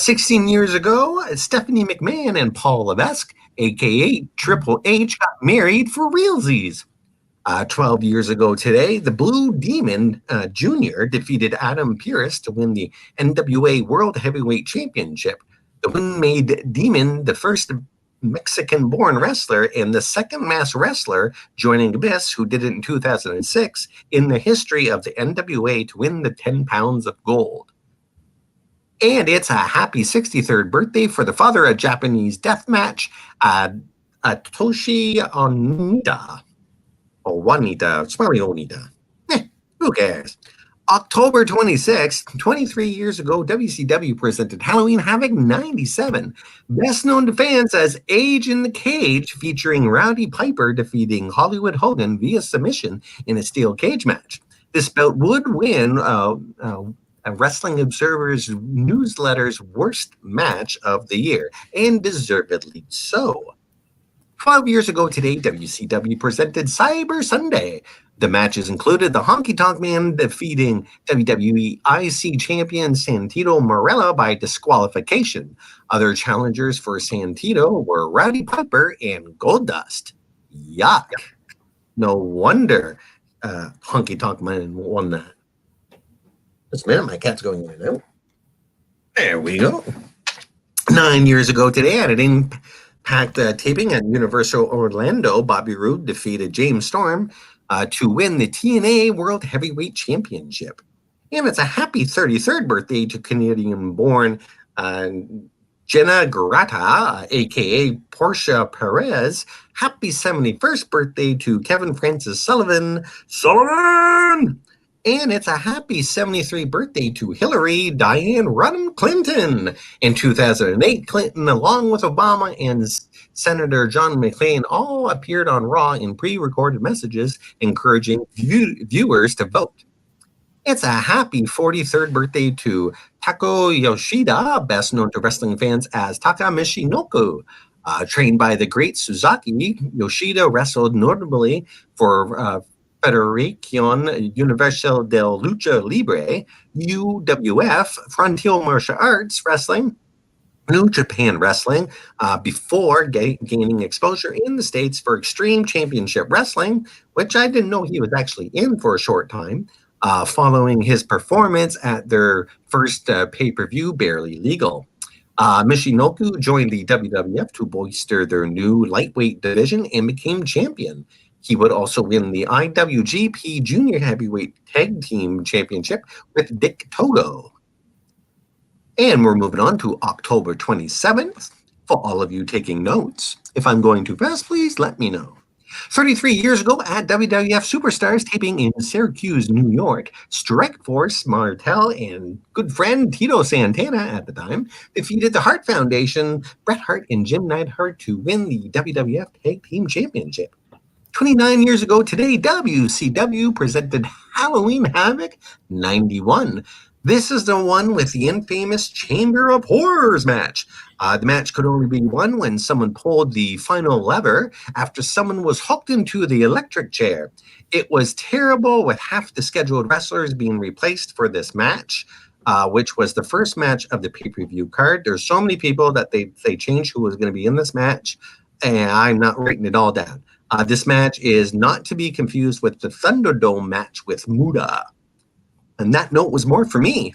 16 years ago, Stephanie McMahon and Paul Levesque, a.k.a. Triple H, got married for realsies. 12 years ago today, the Blue Demon Jr. defeated Adam Pearce to win the NWA World Heavyweight Championship. The win made Demon the first Mexican-born wrestler and the second masked wrestler, joining Abyss, who did it in 2006, in the history of the NWA to win the 10 pounds of gold. And it's a happy 63rd birthday for the father of Japanese death match, Toshi Onita. Or Juanita. It's probably Onita. Who cares? October 26th, 23 years ago, WCW presented Halloween Havoc 97, best known to fans as Age in the Cage, featuring Rowdy Piper defeating Hollywood Hogan via submission in a steel cage match. This bout would win Wrestling Observer's newsletter's worst match of the year, and deservedly so. 12 years ago today, WCW presented Cyber Sunday, The matches included the Honky Tonk Man defeating WWE IC champion Santino Marella by disqualification. Other challengers for Santino were Rowdy Piper and Goldust. Yuck. No wonder Honky Tonk Man won that. Just a minute, my cat's going in and out. There we go. 9 years ago today, at an Impact taping at Universal Orlando, Bobby Roode defeated James Storm to win the TNA World Heavyweight Championship. And it's a happy 33rd birthday to Canadian-born Jenna Grata, a.k.a. Portia Perez. Happy 71st birthday to Kevin Francis Sullivan. And it's a happy 73rd birthday to Hillary Diane Rodham Clinton. In 2008, Clinton, along with Obama and Senator John McCain, all appeared on Raw in pre-recorded messages encouraging viewers to vote. It's a happy 43rd birthday to Tako Yoshida, best known to wrestling fans as Taka Michinoku. Trained by the great Suzaki, Yoshida wrestled notably for Federación Universal de Lucha Libre, UWF, Frontier Martial Arts Wrestling, New Japan Wrestling, before gaining exposure in the States for Extreme Championship Wrestling, which I didn't know he was actually in for a short time, following his performance at their first pay-per-view, Barely Legal. Michinoku joined the WWF to bolster their new lightweight division and became champion. He would also win the IWGP Junior Heavyweight Tag Team Championship with Dick Togo. And we're moving on to October 27th. For all of you taking notes, if I'm going too fast, please let me know. 33 years ago at WWF Superstars taping in Syracuse, New York, Strikeforce Martel and good friend Tito Santana at the time defeated the Hart Foundation, Bret Hart and Jim Neidhart to win the WWF Tag Team Championship. 29 years ago today, WCW presented Halloween Havoc 91. This is the one with the infamous Chamber of Horrors match. The match could only be won when someone pulled the final lever after someone was hooked into the electric chair. It was terrible, with half the scheduled wrestlers being replaced for this match, which was the first match of the pay-per-view card. There's so many people that they changed who was going to be in this match, and I'm not writing it all down. This match is not to be confused with the Thunderdome match with Muda. And that note was more for me.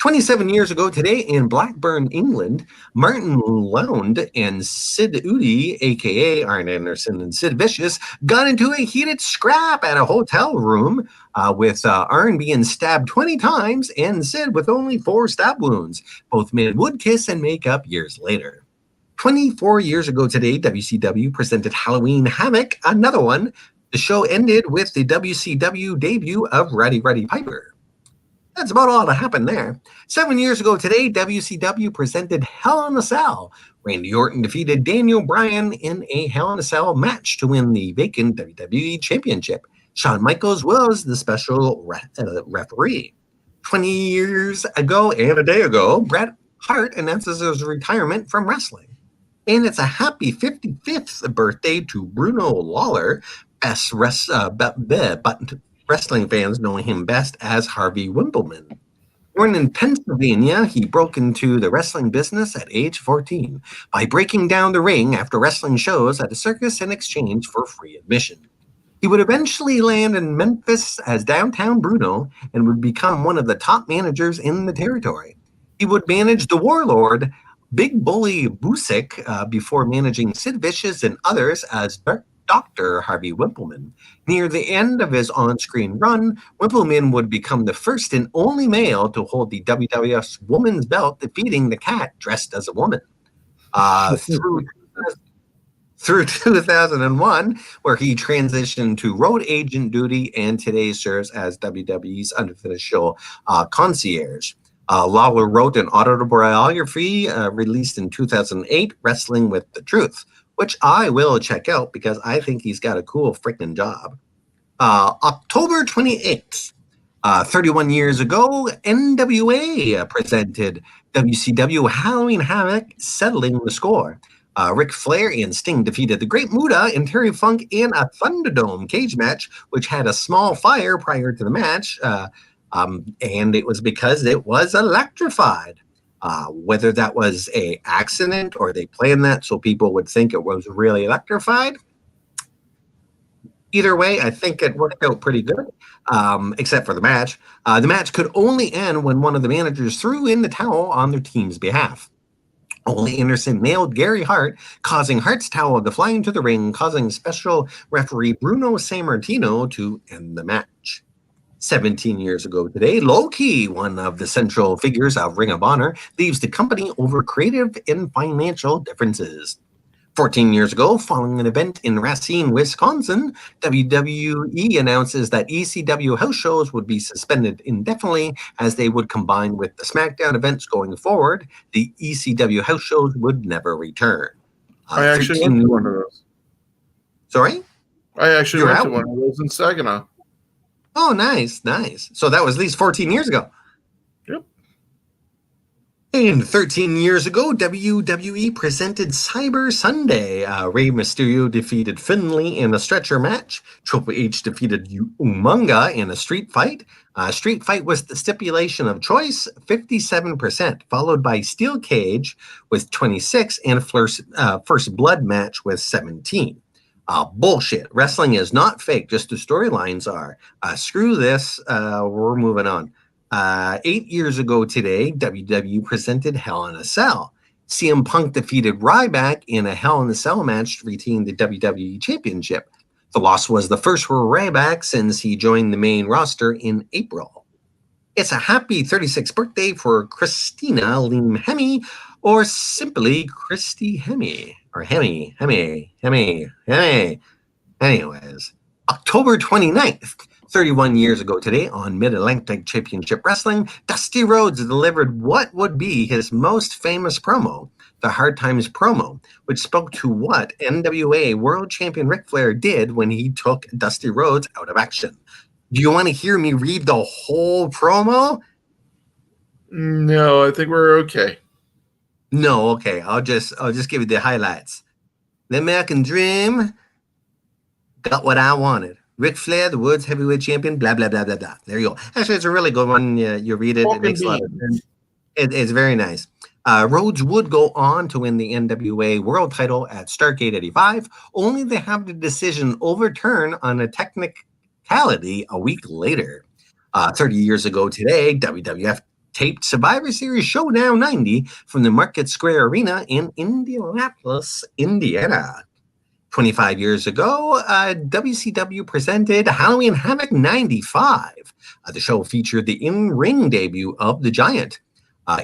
27 years ago today in Blackburn, England, Martin Lound and Sid Udi, a.k.a. Arn Anderson and Sid Vicious, got into a heated scrap at a hotel room with Arn being stabbed 20 times and Sid with only 4 stab wounds. Both men would kiss and make up years later. 24 years ago today, WCW presented Halloween Havoc, another one. The show ended with the WCW debut of Rowdy Piper. That's about all that happened there. 7 years ago today, WCW presented Hell in a Cell. Randy Orton defeated Daniel Bryan in a Hell in a Cell match to win the vacant WWE Championship. Shawn Michaels was the special referee. 20 years ago and a day ago, Bret Hart announces his retirement from wrestling. And it's a happy 55th birthday to Bruno Lawler, best wrestling fans know him best as Harvey Wippleman. Born in Pennsylvania, he broke into the wrestling business at age 14 by breaking down the ring after wrestling shows at a circus in exchange for free admission. He would eventually land in Memphis as Downtown Bruno and would become one of the top managers in the territory. He would manage the Warlord, Big Bully Busick, before managing Sid Vicious and others as Dr. Harvey Wippleman. Near the end of his on-screen run, Wippleman would become the first and only male to hold the WWF's woman's belt, defeating the Cat dressed as a woman. Through 2001, where he transitioned to road agent duty and today serves as WWE's unofficial concierge. Lawler wrote an autobiography released in 2008, Wrestling with the Truth, which I will check out because I think he's got a cool freaking job. October 28th, 31 years ago, NWA presented WCW Halloween Havoc, settling the score. Ric Flair and Sting defeated the Great Muta and Terry Funk in a Thunderdome cage match, which had a small fire prior to the match, and it was because it was electrified. Whether that was an accident or they planned that so people would think it was really electrified, either way, I think it worked out pretty good, except for the match. The match could only end when one of the managers threw in the towel on their team's behalf. Ole Anderson nailed Gary Hart, causing Hart's towel to fly into the ring, causing special referee Bruno Sammartino to end the match. 17 years ago today, Low-Ki, one of the central figures of Ring of Honor, leaves the company over creative and financial differences. 14 years ago, following an event in Racine, Wisconsin, WWE announces that ECW house shows would be suspended indefinitely as they would combine with the SmackDown events going forward. The ECW house shows would never return. I actually went to one of those. Sorry? I actually went to one of those in Saginaw. Oh, nice. So that was at least 14 years ago. Yep. And 13 years ago, WWE presented Cyber Sunday. Rey Mysterio defeated Finlay in a stretcher match. Triple H defeated Umaga in a street fight. Street fight was the stipulation of choice, 57%, followed by Steel Cage with 26 and First Blood match with 17. Bullshit. Wrestling is not fake, just the storylines are. Screw this. We're moving on. 8 years ago today, WWE presented Hell in a Cell. CM Punk defeated Ryback in a Hell in a Cell match to retain the WWE Championship. The loss was the first for Ryback since he joined the main roster in April. It's a happy 36th birthday for Christina Lim Hemi, or simply Christy Hemi, or Hemi. Anyways, October 29th. 31 years ago today on Mid-Atlantic Championship Wrestling, Dusty Rhodes delivered what would be his most famous promo, the Hard Times promo, which spoke to what NWA World Champion Ric Flair did when he took Dusty Rhodes out of action. Do you want to hear me read the whole promo? No, I think we're okay. No, okay. I'll just give you the highlights. The American Dream got what I wanted. Ric Flair, the world's heavyweight champion, blah, blah, blah, blah, blah. There you go. Actually, it's a really good one. You read it. It makes a lot of sense. It's very nice. Rhodes would go on to win the NWA world title at Starrcade 85, only to have the decision overturned on a technicality a week later. 30 years ago today, WWF taped Survivor Series Showdown 90 from the Market Square Arena in Indianapolis, Indiana. 25 years ago, WCW presented Halloween Havoc 95. The show featured the in-ring debut of The Giant.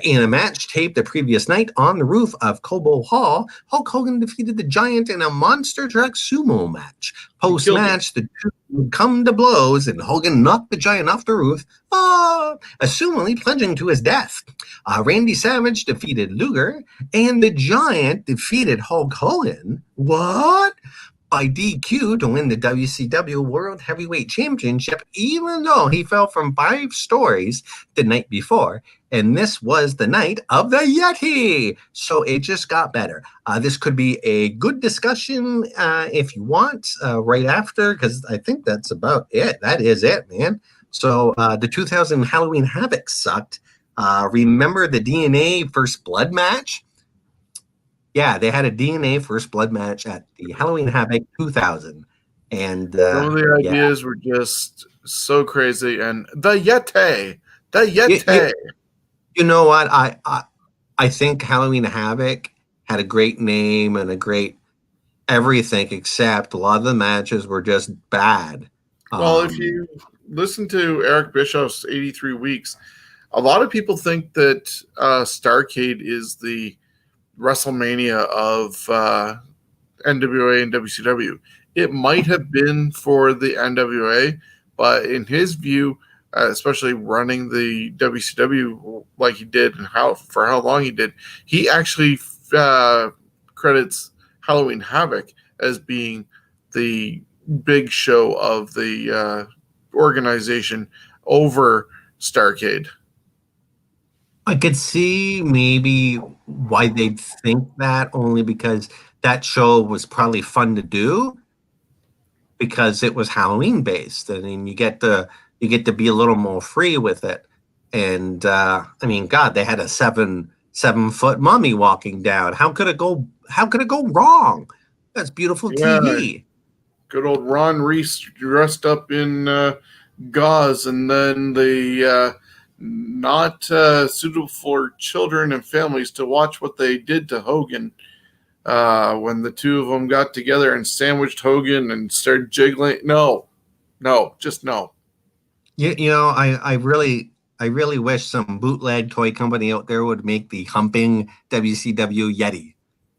In a match taped the previous night on the roof of Cobo Hall, Hulk Hogan defeated The Giant in a monster truck sumo match. Post-match, the two would come to blows, and Hogan knocked The Giant off the roof, assumingly plunging to his death. Randy Savage defeated Luger, and The Giant defeated Hulk Hogan. What? By DQ to win the WCW World Heavyweight Championship, even though he fell from 5 stories the night before. And this was the night of the Yeti. So it just got better. This could be a good discussion if you want right after, because I think that's about it. That is it, man. So the 2000 Halloween Havoc sucked. Remember the DNA First Blood match? Yeah, they had a DNA First Blood match at the Halloween Havoc 2000. And some of the ideas were just so crazy. And the Yeti. You know what? I think Halloween Havoc had a great name and a great everything, except a lot of the matches were just bad. Well, if you listen to Eric Bischoff's 83 Weeks, a lot of people think that Starrcade is the WrestleMania of NWA and WCW. It might have been for the NWA, but in his view, especially running the WCW like he did and for how long he did, he actually credits Halloween Havoc as being the big show of the organization over Starrcade. I could see maybe why they'd think that, only because that show was probably fun to do because it was Halloween based. I mean, you get to be a little more free with it. And I mean, God, they had a 7 foot mummy walking down. How could it go? How could it go wrong? That's beautiful Yeah, TV. good old Ron Reese dressed up in gauze, and then the not suitable for children and families to watch what they did to Hogan when the two of them got together and sandwiched Hogan and started jiggling. No, just no. I really wish some bootleg toy company out there would make the humping WCW Yeti,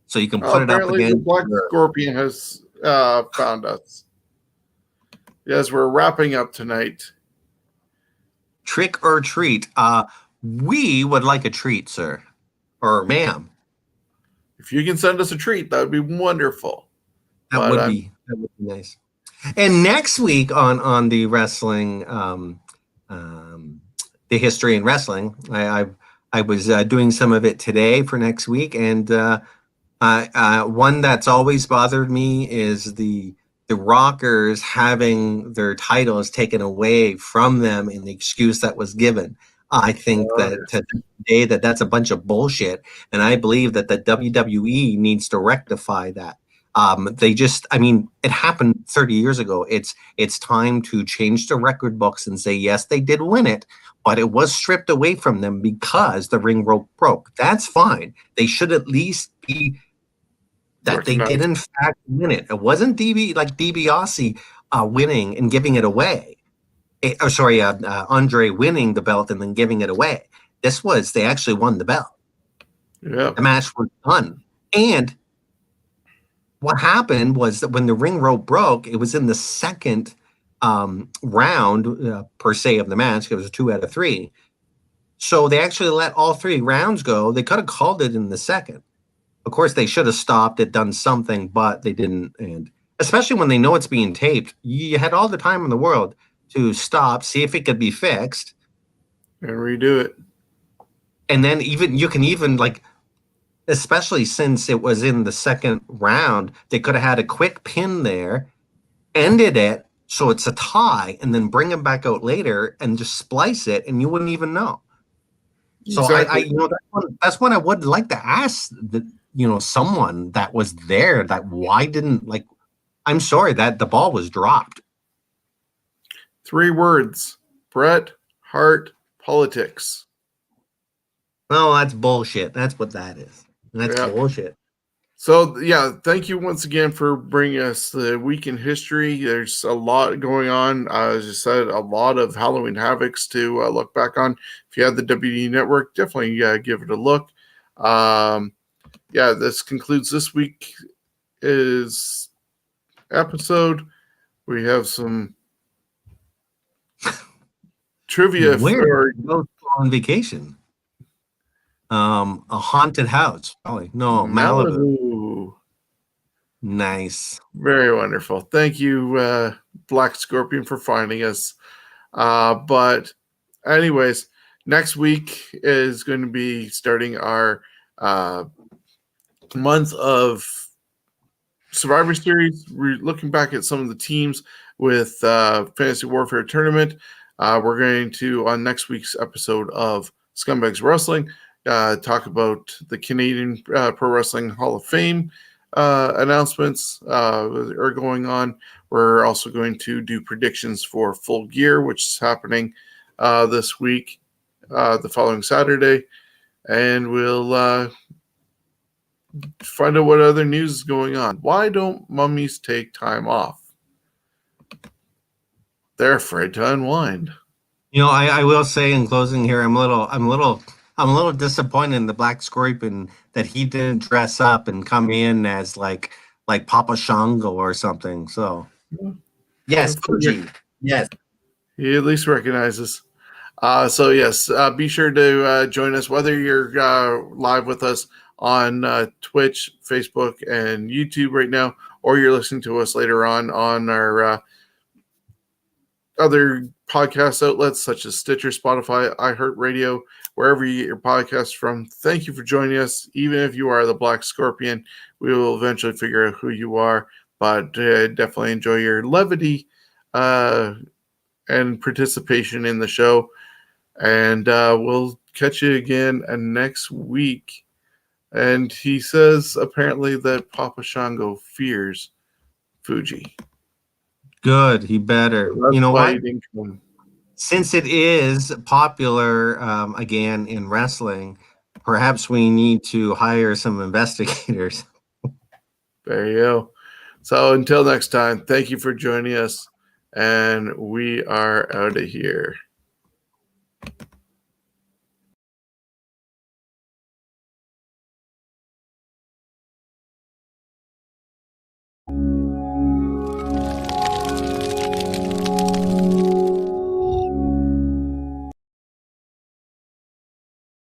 so you can Oh, put it up apparently, the against Black your Scorpion has found us. Yes, we're wrapping up tonight. trick or treat. We would like a treat, sir, or ma'am. If you can send us a treat, that would be wonderful. That But would be nice. And next week on the wrestling, the history in wrestling, I was doing some of it today for next week, and one that's always bothered me is the Rockers having their titles taken away from them in the excuse that was given. I think that today that's a bunch of bullshit, and I believe that the WWE needs to rectify that. I mean, it happened 30 years ago. It's time to change the record books and say, yes, they did win it, but it was stripped away from them because the ring rope broke. That's fine. They should at least be that they did in fact win it. It wasn't DiBiase winning and giving it away. Andre winning the belt and then giving it away. This was they actually won the belt. Yeah. The match was done. And what happened was that when the ring rope broke, it was in the second round per se of the match. It was a 2 out of 3. So they actually let all 3 rounds go. They could have called it in the second. Of course, they should have stopped it, done something, but they didn't. And especially when they know it's being taped, you had all the time in the world to stop, see if it could be fixed, and redo it. And then you can even especially since it was in the second round, they could have had a quick pin there, ended it so it's a tie, and then bring them back out later and just splice it, and you wouldn't even know. So exactly. That's one I would like to ask someone that was there, that why didn't I'm sorry that the ball was dropped. 3 words: Bret Hart politics. No, that's bullshit. That's what that is. That's bullshit. So, yeah, thank you once again for bringing us the week in history. There's a lot going on. As you said, a lot of Halloween Havocs to look back on. If you have the WWE Network, definitely give it a look. This concludes this week's episode. We have some trivia. Where go on vacation? A haunted house, probably. No, Malibu. Nice. Very wonderful. Thank you, Black Scorpion, for finding us. But anyways, next week is going to be starting our month of Survivor Series. We're looking back at some of the teams with Fantasy Warfare Tournament. We're going to, on next week's episode of Scumbags Wrestling, talk about the Canadian Pro Wrestling Hall of Fame announcements are going on. We're also going to do predictions for Full Gear, which is happening this week, the following Saturday. And we'll find out what other news is going on. Why don't mummies take time off? They're afraid to unwind. I will say in closing here, I'm a little disappointed in the Black Scorpion that he didn't dress up and come in as like Papa Shango or something. So yes, yes, he at least recognizes. So yes, be sure to join us, whether you're live with us on Twitch, Facebook, and YouTube right now, or you're listening to us later on our other podcast outlets such as Stitcher, Spotify, iHeartRadio, wherever you get your podcasts from. Thank you for joining us. Even if you are the Black Scorpion, we will eventually figure out who you are. But definitely enjoy your levity and participation in the show. And we'll catch you again next week. And he says apparently that Papa Shango fears Fuji. Good. He better. So you know what? Come. Since it is popular again in wrestling, perhaps we need to hire some investigators. There you go. So until next time, thank you for joining us. And we are out of here.